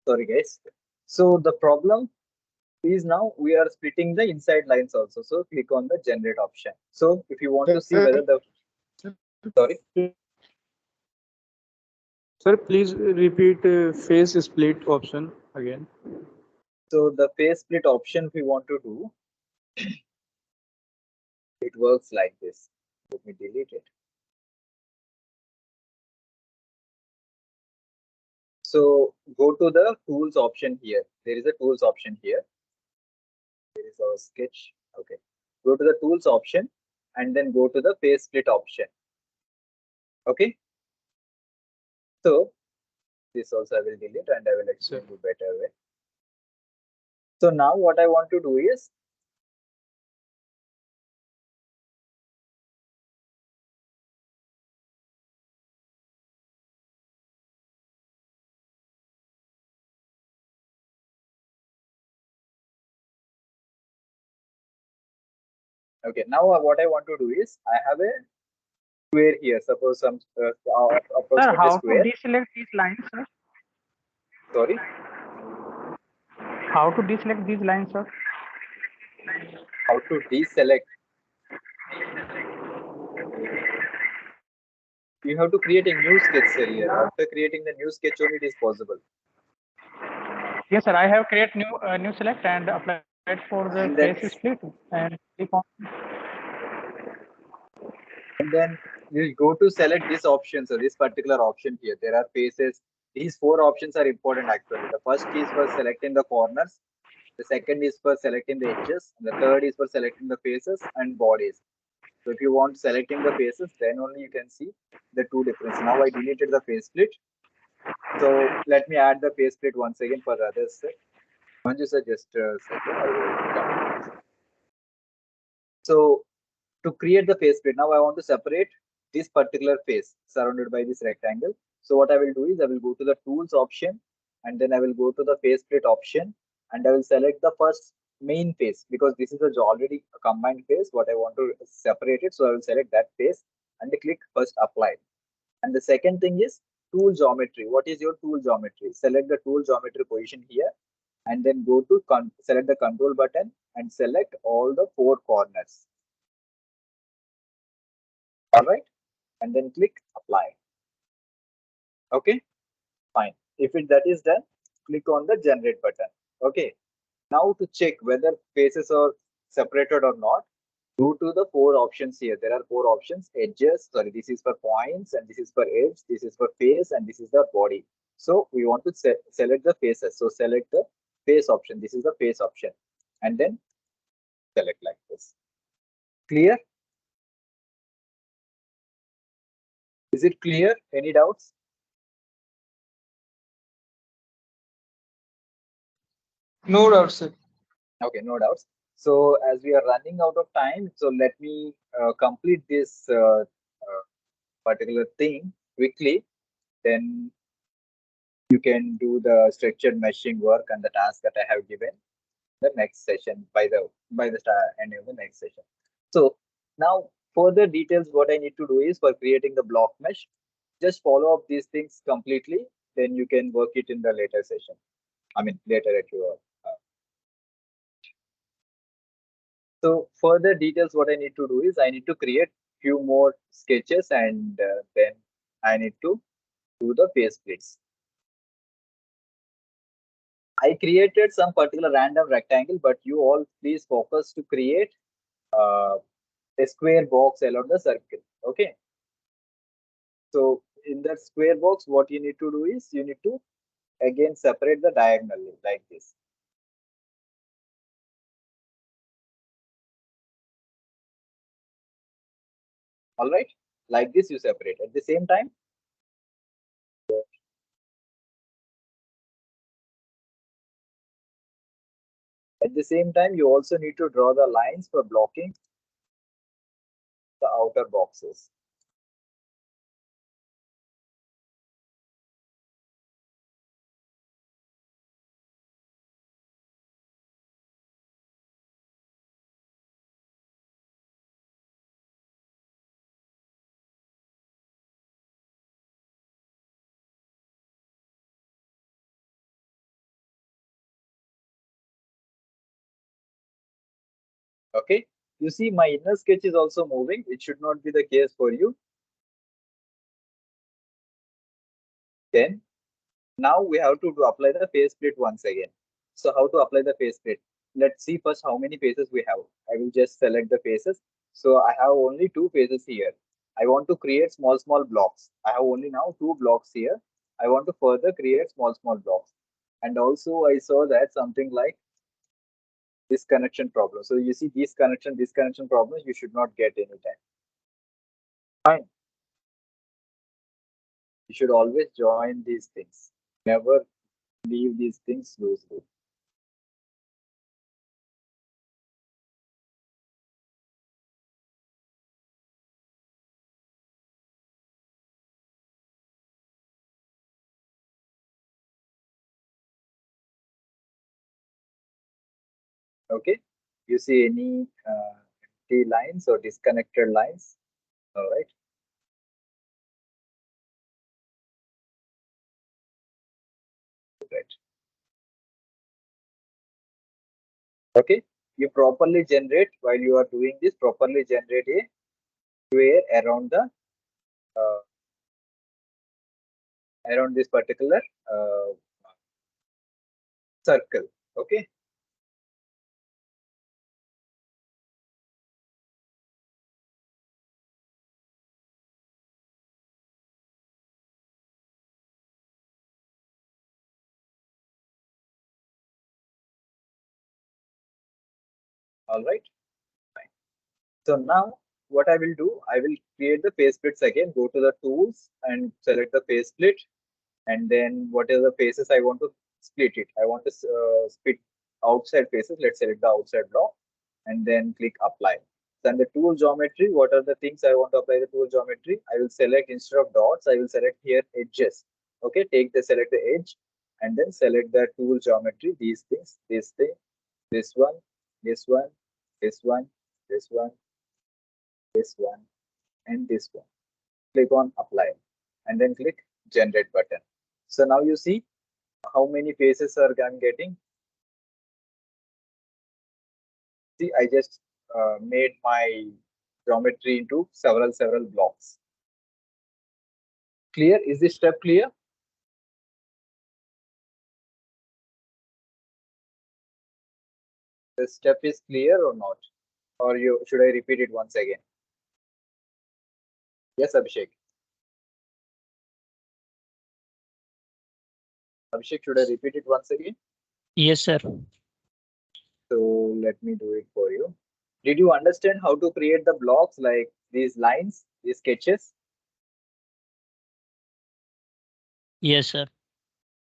Speaker 1: Sorry, guys. So the problem is now we are splitting the inside lines also. So click on the generate option. So if you want to see whether the sorry,
Speaker 5: Sir, please repeat phase split option again.
Speaker 1: So the phase split option we want to do, it works like this. Let me delete it. So go to the tools option here. There is a tools option here. There is our sketch. Okay. Go to the tools option and then go to the phase split option. Okay. So this also I will delete and I will explain you better way. So now what I want to do is okay. Now what I want to do is I have a square here. Suppose some
Speaker 5: Sir,
Speaker 1: approximately
Speaker 5: how to
Speaker 1: square.
Speaker 5: deselect these lines, sir?
Speaker 1: Sorry.
Speaker 5: How to deselect these lines, sir?
Speaker 1: How to deselect? You have to create a new sketch here. After creating the new sketch only it is possible.
Speaker 5: Yes, sir. I have create new select and applied for the
Speaker 1: And
Speaker 5: phase
Speaker 1: then-
Speaker 5: split and click on.
Speaker 1: And then you go to select this option. So this particular option here, there are faces. These four options are important actually. The first is for selecting the corners. The second is for selecting the edges. And the third is for selecting the faces and bodies. So if you want selecting the faces, then only you can see the two differences. Now I deleted the face split. So let me add the face split once again for the others. Manju sir, just a second. I will come. So to create the face split, now I want to separate this particular face surrounded by this rectangle. So what I will do is I will go to the tools option and then I will go to the face split option and I will select the first main face because this is already a combined face. What I want to separate it. So I will select that face and click first apply. And the second thing is tool geometry. What is your tool geometry? Select the tool geometry position here and then go to select the control button and select all the four corners. All right, and then click apply. Okay, fine. If that is done, click on the generate button. Okay, now to check whether faces are separated or not, go to the four options here. There are four options: edges. Sorry, this is for points, and this is for edge. This is for face, and this is the body. So we want to select the faces. So select the face option. This is the face option, and then select like this. Clear? Is it clear? Any doubts?
Speaker 2: No doubt, sir.
Speaker 1: Okay, no doubts. So as we are running out of time, so let me complete this particular thing quickly. Then you can do the structured meshing work and the task that I have given the next session by the start end of the next session. So now further details, what I need to do is for creating the block mesh, just follow up these things completely. Then you can work it in the later session. I mean later at your So further details, what I need to do is I need to create few more sketches and then I need to do the face splits. I created some particular random rectangle, but you all please focus to create a square box along the circle. Okay. So in that square box, what you need to do is you need to again separate the diagonally like this. All right. Like this, you separate. At the same time, you also need to draw the lines for blocking the outer boxes. Okay, you see my inner sketch is also moving. It should not be the case for you. Then now we have to apply the phase split once again. So how to apply the phase split? Let's see first how many phases we have. I will just select the phases. So I have only two phases here. I want to create small blocks. I have only now two blocks here. I want to further create small blocks. And also I saw that something like this connection problem. So you see this connection problems you should not get anytime. Fine. You should always join these things. Never leave these things loosely. Okay. You see any empty lines or disconnected lines? All right. Right. Okay. You properly generate while you are doing this. Properly generate a square uh, around this particular uh, circle. Okay. All right. Fine. So now what I will do, I will create the phase splits again. Go to the tools and select the phase split. And then what are the faces I want to split it? I want to split outside faces. Let's select the outside block and then click apply. Then the tool geometry, what are the things I want to apply the tool geometry? I will select instead of dots, I will select here edges. Okay, select the edge and then select the tool geometry, these things, this thing, this one, this one, this one, this one, this one, and this one. Click on apply and then click generate button. So now you see how many faces are I'm getting. See, I just made my geometry into several blocks. Clear? Is this step clear? The step is clear or not? Or you should I repeat it once again? Yes, Abhishek. Abhishek, should I repeat it once again?
Speaker 4: Yes, sir.
Speaker 1: So let me do it for you. Did you understand how to create the blocks like these lines, these sketches?
Speaker 4: Yes, sir.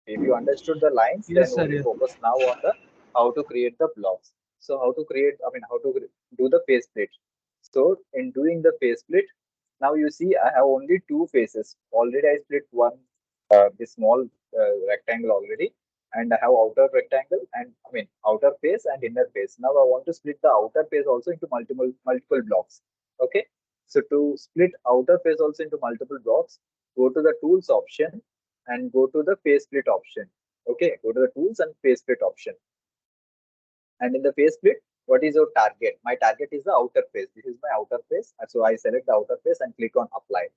Speaker 1: If you understood the lines,
Speaker 3: Yes,
Speaker 1: then
Speaker 3: sir,
Speaker 1: only
Speaker 3: yes.
Speaker 1: focus now on the how to create the blocks. So how to create, how to do the phase split. So in doing the phase split, now you see I have only two faces. Already I split one, this small rectangle already, and I have outer rectangle and outer face and inner face. Now I want to split the outer face also into multiple blocks. Okay. So to split outer face also into multiple blocks, go to the tools option and go to the phase split option. Okay, go to the tools and phase split option. And in the phase split, what is your target? My target is the outer face. This is my outer face. So I select the outer face and click on apply.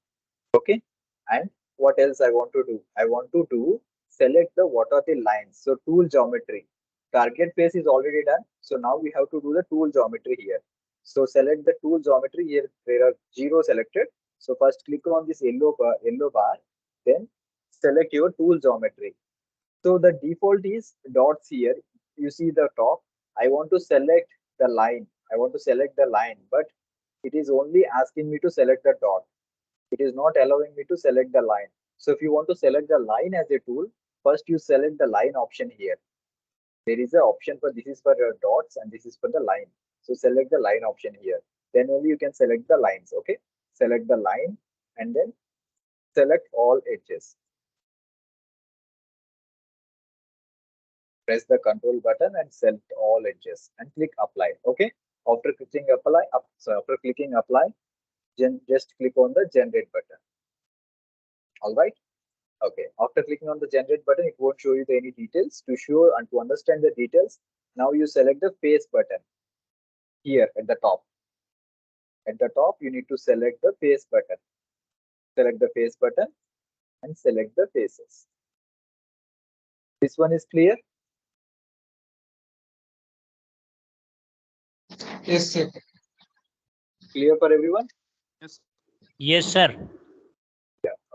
Speaker 1: Okay. And what else I want to do? I want to do select the what are the lines. So tool geometry. Target face is already done. So now we have to do the tool geometry here. So select the tool geometry here. There are 0 selected. So first click on this yellow bar. Then select your tool geometry. So the default is dots here. You see the top. I want to select the line. I want to select the line, but it is only asking me to select the dot. It is not allowing me to select the line. So if you want to select the line as a tool, first you select the line option here. There is an option for this is for your dots and this is for the line. So select the line option here. Then only you can select the lines. Okay. Select the line and then select all edges. Press the control button and select all edges and click apply. Okay. After clicking apply, just click on the generate button. All right. Okay. After clicking on the generate button, it won't show you any details. To show and to understand the details, now you select the face button here at the top. At the top, you need to select the face button. Select the face button and select the faces. This one is clear?
Speaker 2: Yes, sir.
Speaker 1: Clear for everyone?
Speaker 4: Yes, sir.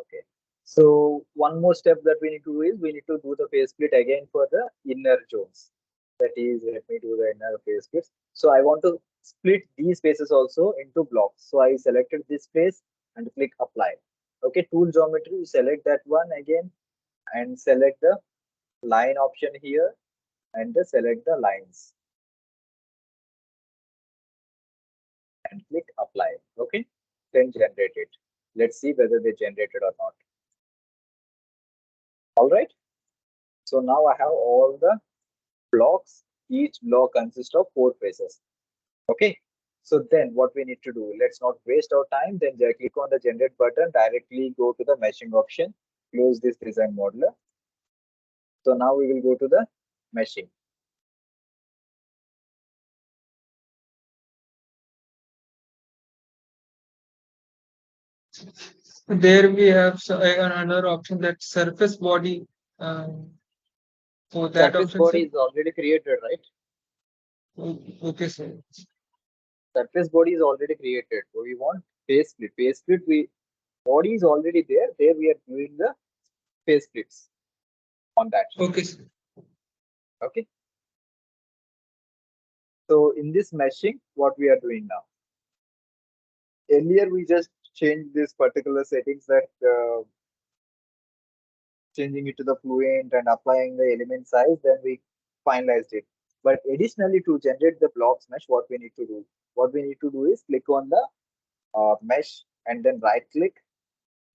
Speaker 1: Okay. So one more step that we need to do is we need to do the face split again for the inner zones. That is, let me do the inner face splits. So I want to split these faces also into blocks. So I selected this face and click apply. Okay, tool geometry, you select that one again and select the line option here and select the lines and click apply. Okay, then generate it. Let's see whether they generated or not. All right. So now I have all the blocks. Each block consists of 4 faces. Okay. So then what we need to do, let's not waste our time. Then just click on the generate button, directly go to the meshing option, close this design modeler. So now we will go to the meshing.
Speaker 2: There we have another option, that surface body. For that
Speaker 1: Surface
Speaker 2: option,
Speaker 1: body
Speaker 2: sir.
Speaker 1: is already created, right?
Speaker 2: Okay, sir.
Speaker 1: Surface body is already created. So we want face split. Face split, body is already there. There we are doing the face splits on that.
Speaker 2: Okay, sir.
Speaker 1: Okay. So in this meshing, what we are doing now? Earlier we just changed this particular settings, that changing it to the fluent and applying the element size, then we finalized it. But additionally, to generate the blocks mesh, what we need to do? What we need to do is click on the mesh and then right click,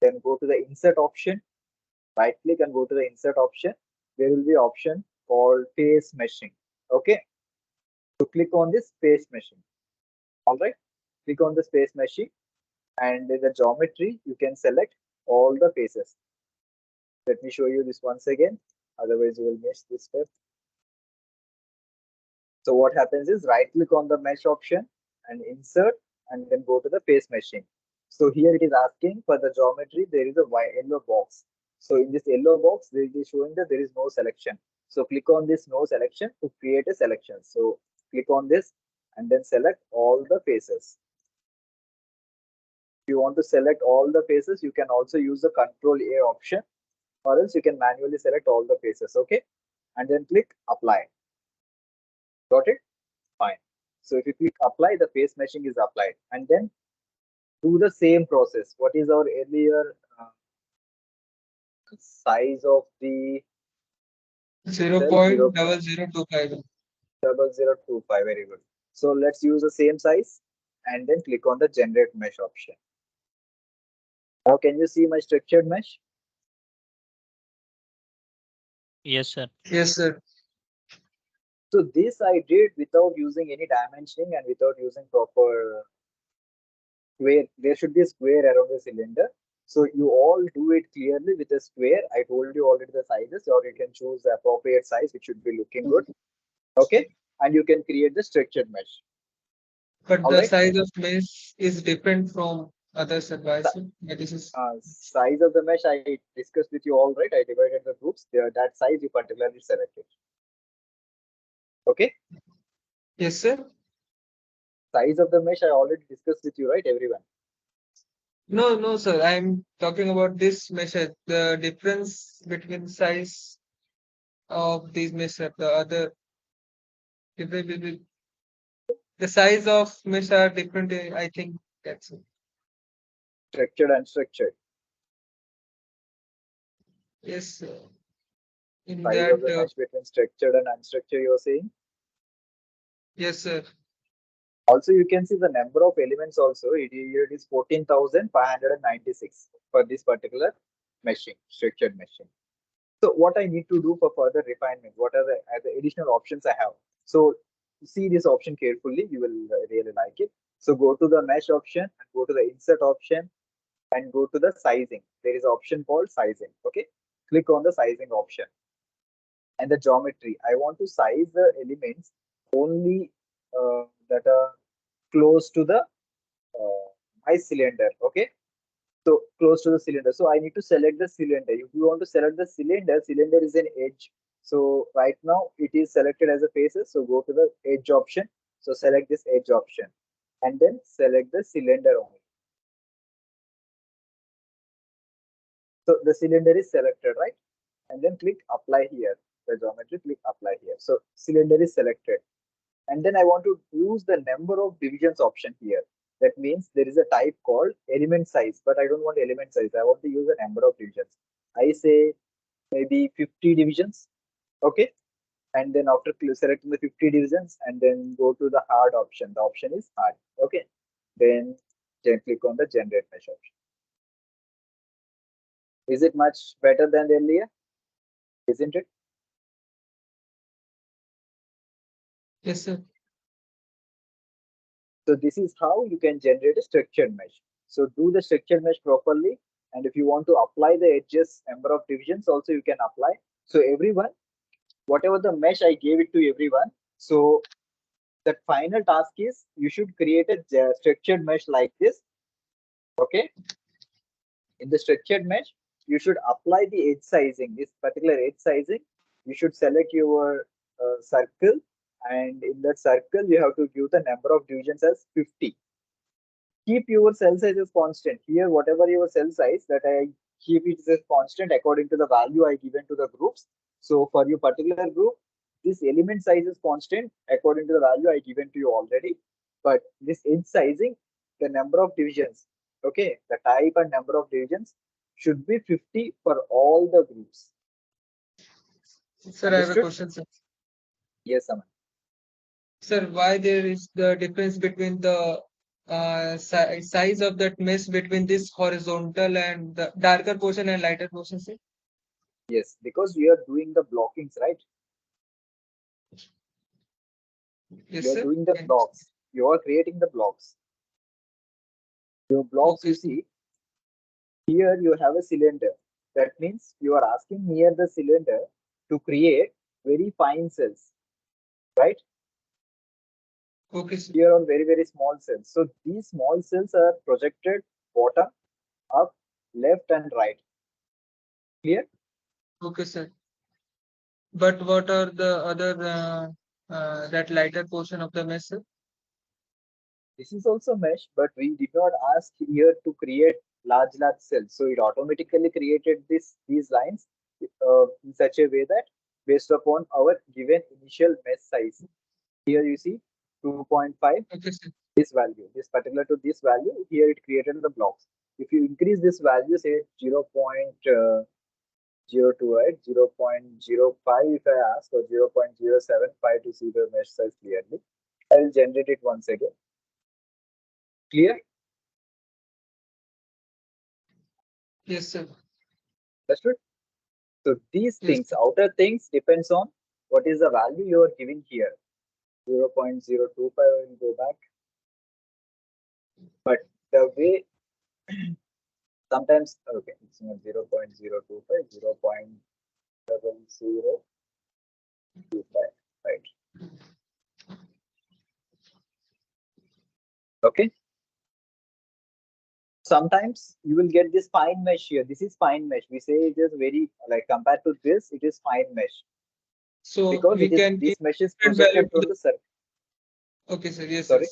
Speaker 1: then go to the insert option, right click and go to the insert option. There will be option called face meshing. Okay. So click on this face meshing. All right. Click on the face meshing, and in the geometry, you can select all the faces. Let me show you this once again. Otherwise, you will miss this step. So what happens is right click on the mesh option and insert and then go to the face meshing. So here it is asking for the geometry. There is a yellow box. So in this yellow box, they will be showing that there is no selection. So click on this no selection to create a selection. So click on this and then select all the faces. If you want to select all the faces, you can also use the Control A option, or else you can manually select all the faces. Okay, and then click apply. Got it? Fine. So if you click apply, the face meshing is applied, and then do the same process. What is our earlier size of the
Speaker 2: 0.0025.
Speaker 1: 0025? Very good. So let's use the same size and then click on the generate mesh option. Now can you see my structured mesh?
Speaker 4: Yes, sir.
Speaker 2: Yes, sir.
Speaker 1: So this I did without using any dimensioning and without using proper square. There should be a square around the cylinder. So you all do it clearly with a square. I told you already the sizes, or you can choose the appropriate size, which should be looking good. Okay, and you can create the structured mesh.
Speaker 2: But
Speaker 1: All
Speaker 2: the
Speaker 1: right.
Speaker 2: size of mesh is different from others advisor. This is
Speaker 1: Size of the mesh I discussed with you all, right? I divided the groups. There, that size you particularly selected. Okay.
Speaker 2: yes, sir.
Speaker 1: Size of the mesh I already discussed with you, right, everyone?
Speaker 2: No, sir. I'm talking about this mesh. The difference between size of these mesh, the other different, the size of mesh are different. I think that's it.
Speaker 1: Structured and unstructured.
Speaker 2: Yes, sir. In
Speaker 1: Size
Speaker 2: that,
Speaker 1: of the mesh between structured and unstructured, you're saying?
Speaker 2: yes, sir.
Speaker 1: Also, you can see the number of elements also. It is 14,596 for this particular meshing, structured meshing. So what I need to do for further refinement, what are the additional options I have? So see this option carefully, you will really like it. So go to the mesh option and go to the insert option and go to the sizing. There is an option called sizing. Okay, click on the sizing option. And the geometry, I want to size the elements only that are close to the my cylinder. Okay, So close to the cylinder. So I need to select the cylinder. If you want to select the cylinder, cylinder is an edge. So right now it is selected as a faces. So go to the edge option. So select this edge option and then select the cylinder only. So the cylinder is selected, right? And then click apply here. The geometry, click apply here. So cylinder is selected. And then I want to use the number of divisions option here. That means there is a type called element size, but I don't want element size. I want to use the number of divisions. I say maybe 50 divisions. Okay. And then after selecting the 50 divisions and then go to the hard option. The option is hard. Okay. Then click on the generate mesh option. Is it much better than earlier? Isn't it?
Speaker 2: Yes, sir.
Speaker 1: So this is how you can generate a structured mesh. So do the structured mesh properly. And if you want to apply the edges number of divisions also you can apply. So everyone, whatever the mesh I gave it to everyone. So the final task is you should create a structured mesh like this. Okay. In the structured mesh, you should apply the edge sizing, this particular edge sizing. You should select your circle. And in that circle, you have to give the number of divisions as 50. Keep your cell size as constant. Here, whatever your cell size that I keep it as constant according to the value I given to the groups. So for your particular group, this element size is constant according to the value I given to you already. But this edge sizing, the number of divisions, okay, the type and number of divisions should be 50 for all the groups.
Speaker 2: Sir, I have a
Speaker 1: Understood?
Speaker 2: question, sir.
Speaker 1: Yes, Aman.
Speaker 2: Sir, why there is the difference between the size of that mesh between this horizontal and the darker portion and lighter portion, sir?
Speaker 1: Yes, because we are doing the blockings, right?
Speaker 2: Yes,
Speaker 1: You are
Speaker 2: sir.
Speaker 1: doing the blocks. You are creating the blocks. Your blocks,
Speaker 2: Okay,
Speaker 1: you
Speaker 2: sir.
Speaker 1: see, here you have a cylinder. That means you are asking near the cylinder to create very fine cells, right?
Speaker 2: Okay, sir.
Speaker 1: Here on very, very small cells. So these small cells are projected bottom, up, left, and right. Clear?
Speaker 2: Okay, sir. But what are the other that lighter portion of the mesh, sir?
Speaker 1: This is also mesh, but we did not ask here to create large, large cells. So it automatically created these lines in such a way that based upon our given initial mesh size. Here you see 2.5.
Speaker 2: Okay, sir.
Speaker 1: This value, this particular to this value, here it created the blocks. If you increase this value, say 0.028, 0.05, if I ask, or 0.075 to see the mesh size clearly, I will generate it once again. Clear?
Speaker 2: Yes, sir.
Speaker 1: Understood? So these
Speaker 2: Yes,
Speaker 1: things,
Speaker 2: sir.
Speaker 1: outer things, depends on what is the value you are giving here. 0.025, I will go back. But the way sometimes, okay, it's not 0.025, 0.0025, right? Okay. Sometimes you will get this fine mesh here. This is fine mesh. We say it is very, like compared to this, it is fine mesh
Speaker 2: So
Speaker 1: because
Speaker 2: we
Speaker 1: it is,
Speaker 2: can give
Speaker 1: this mesh is
Speaker 2: different value
Speaker 1: projected
Speaker 2: to
Speaker 1: from
Speaker 2: the.
Speaker 1: the circle.
Speaker 2: Okay, sir. Yes,
Speaker 1: Sorry.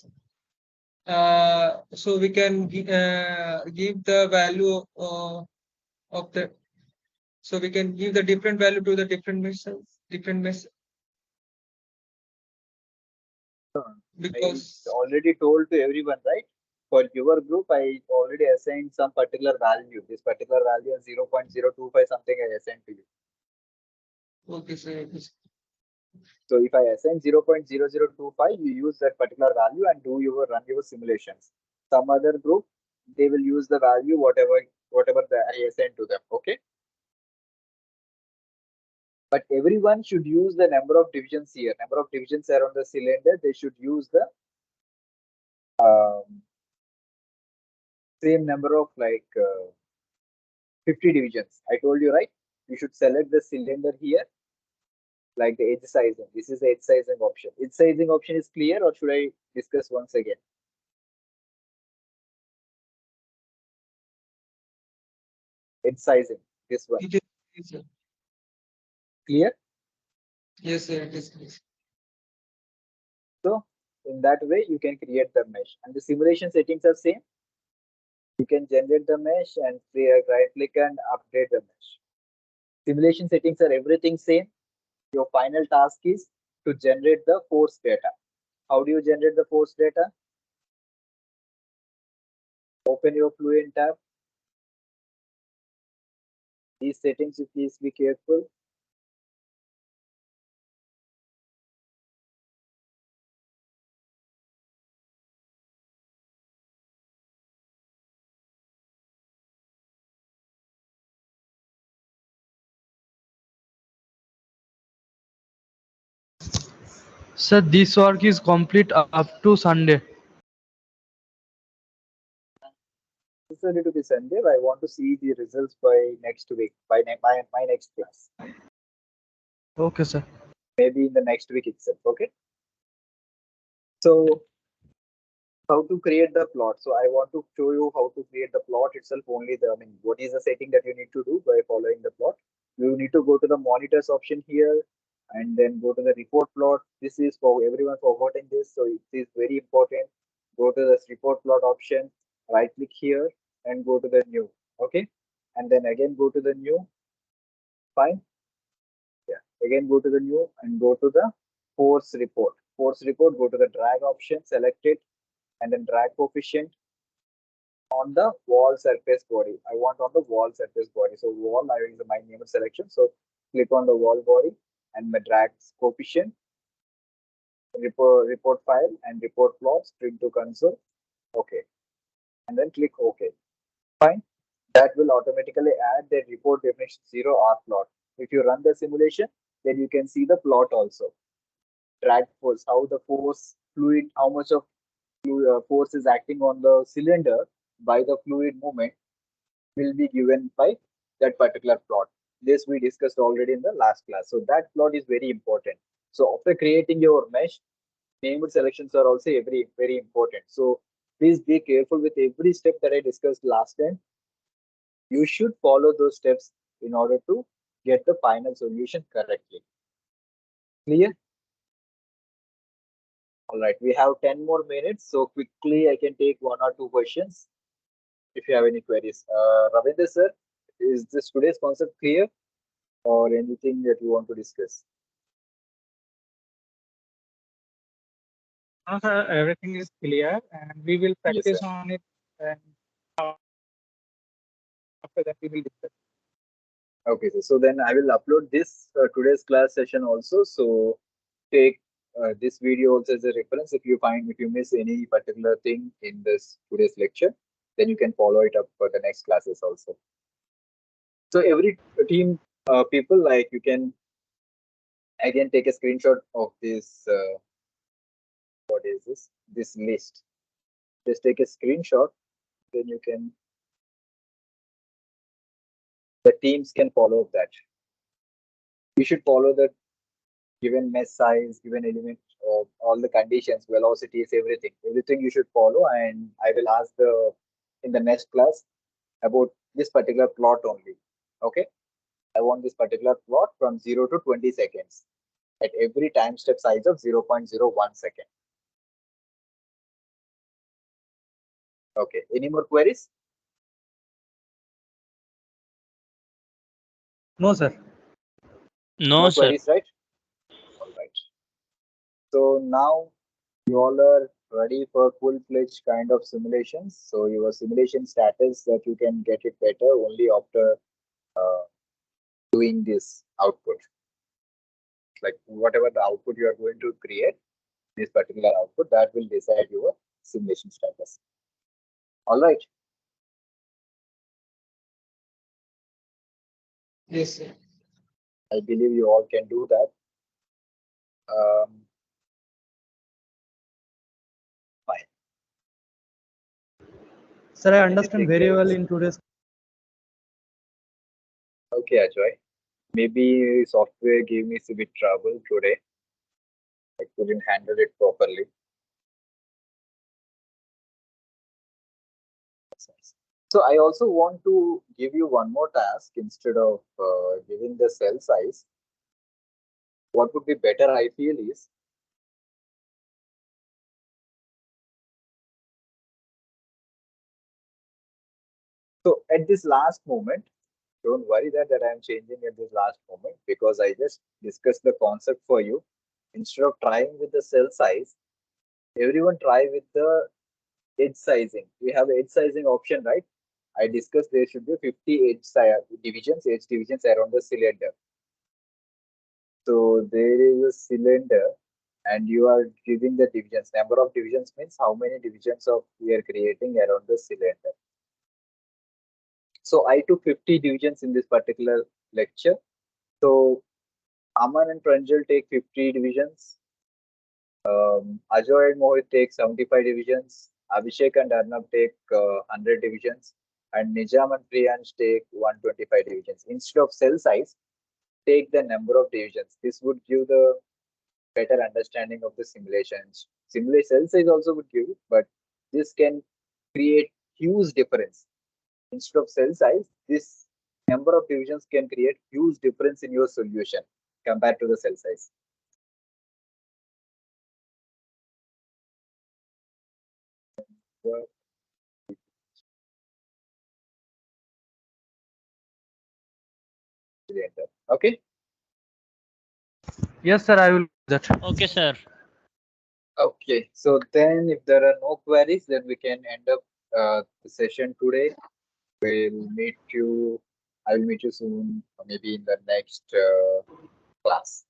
Speaker 2: yes. So we can give the value of the. So we can give the different value to the different meshes, different mesh,
Speaker 1: I
Speaker 2: because
Speaker 1: already told to everyone, right? For your group, I already assigned some particular value. This particular value is 0.025 something I assigned to you.
Speaker 2: okay, sir. Okay, sir.
Speaker 1: So if I assign 0.0025, you use that particular value and run your simulations. Some other group, they will use the value whatever I assigned to them. Okay. But everyone should use the number of divisions here. Number of divisions are on the cylinder. They should use the same number of 50 divisions. I told you, right? You should select the cylinder here, like the edge sizing. This is the edge sizing option. Edge sizing option is clear, or should I discuss once again? It's sizing. This one.
Speaker 2: It is clear, sir.
Speaker 1: Clear?
Speaker 2: Yes, sir, it is clear.
Speaker 1: So in that way, you can create the mesh. And the simulation settings are same. You can generate the mesh and right click and update the mesh. Simulation settings are everything same. Your final task is to generate the force data. How do you generate the force data? Open your Fluent tab. These settings, you please be careful.
Speaker 3: Sir, this work is complete up to Sunday.
Speaker 1: Necessary to be Sunday. I want to see the results by next week, by my next class.
Speaker 3: Okay, sir.
Speaker 1: Maybe in the next week itself. Okay. So how to create the plot. So I want to show you how to create the plot itself only I mean, what is the setting that you need to do by following the plot. You need to go to the monitors option here and then go to the report plot. This is for everyone forgotten this. So it is very important. Go to this report plot option, right click here and go to the new. Okay. And then again go to the new. Fine. Yeah. Again go to the new and go to the force report. Force report, go to the drag option, select it and then drag coefficient on the wall surface body. I want on the wall surface body. So wall, I use my name selection. So click on the wall body and my drag coefficient, report file and report plots, print to console. Okay. And then click OK. Fine. That will automatically add the report definition 0 R plot. If you run the simulation, then you can see the plot also. Drag force, how the force fluid, how much of force is acting on the cylinder by the fluid movement will be given by that particular plot. This we discussed already in the last class. So that plot is very important. So after creating your mesh, named selections are also very important. So please be careful with every step that I discussed last time. You should follow those steps in order to get the final solution correctly. Clear? All right, we have 10 more minutes. So quickly, I can take one or two questions if you have any queries. Ravinder sir, is this today's concept clear or anything that you want to discuss?
Speaker 5: No, sir, everything is clear, and we will
Speaker 1: Yes,
Speaker 5: practice
Speaker 1: sir.
Speaker 5: on it. And after that, we will discuss.
Speaker 1: Okay, so then I will upload this today's class session also. So take this video also as a reference. If you miss any particular thing in this today's lecture, then you can follow it up for the next classes also. So every team people, like, you can again take a screenshot of this. What is this? This list. Just take a screenshot. Then you can. The teams can follow that. You should follow the given mesh size, given element of all the conditions, velocities, everything you should follow. And I will ask in the next class about this particular plot only. Okay. I want this particular plot from 0 to 20 seconds at every time step size of 0.01 second. Okay. Any more queries?
Speaker 3: No, sir.
Speaker 4: No, sir.
Speaker 1: Queries, right? All right. So now you all are ready for full-fledged kind of simulations. So your simulation status that you can get it better only after uh, doing this output. Like whatever the output you are going to create, this particular output, that will decide your simulation status. All right.
Speaker 2: Yes, sir.
Speaker 1: I believe you all can do that. Fine.
Speaker 3: Sir, I understand
Speaker 1: Anything
Speaker 3: very well
Speaker 1: else?
Speaker 3: in today's.
Speaker 1: Okay, Ajoy. Maybe software gave me a bit trouble today. I couldn't handle it properly. So I also want to give you one more task instead of giving the cell size. What would be better, I feel, is so at this last moment, don't worry that I'm changing at this last moment because I just discussed the concept for you. Instead of trying with the cell size, everyone try with the edge sizing. We have edge sizing option, right? I discussed there should be 50 edge divisions around the cylinder. So there is a cylinder and you are giving the divisions. Number of divisions means how many divisions of we are creating around the cylinder. So I took 50 divisions in this particular lecture. So Aman and Pranjal take 50 divisions. Ajoy and Mohit take 75 divisions. Abhishek and Arnab take 100 divisions. And Nijam and Priyansh take 125 divisions. Instead of cell size, take the number of divisions. This would give the better understanding of the simulations. Simulate cell size also would give, but this can create huge difference. Instead of cell size, this number of divisions can create huge difference in your solution compared to the cell size. Okay.
Speaker 3: Yes, sir. I will do that.
Speaker 4: Okay, sir.
Speaker 1: Okay. So then, if there are no queries, then we can end up the session today. We'll meet you. I will meet you soon, maybe in the next class.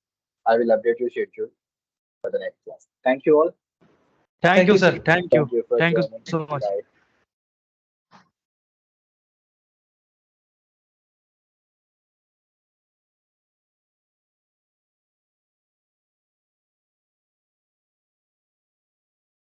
Speaker 1: I will update your schedule for the next class. Thank you all.
Speaker 3: Thank you, sir.
Speaker 2: sir.
Speaker 3: Thank you.
Speaker 1: Thank you for
Speaker 3: Thank you
Speaker 1: joining.
Speaker 3: so much.
Speaker 1: Bye.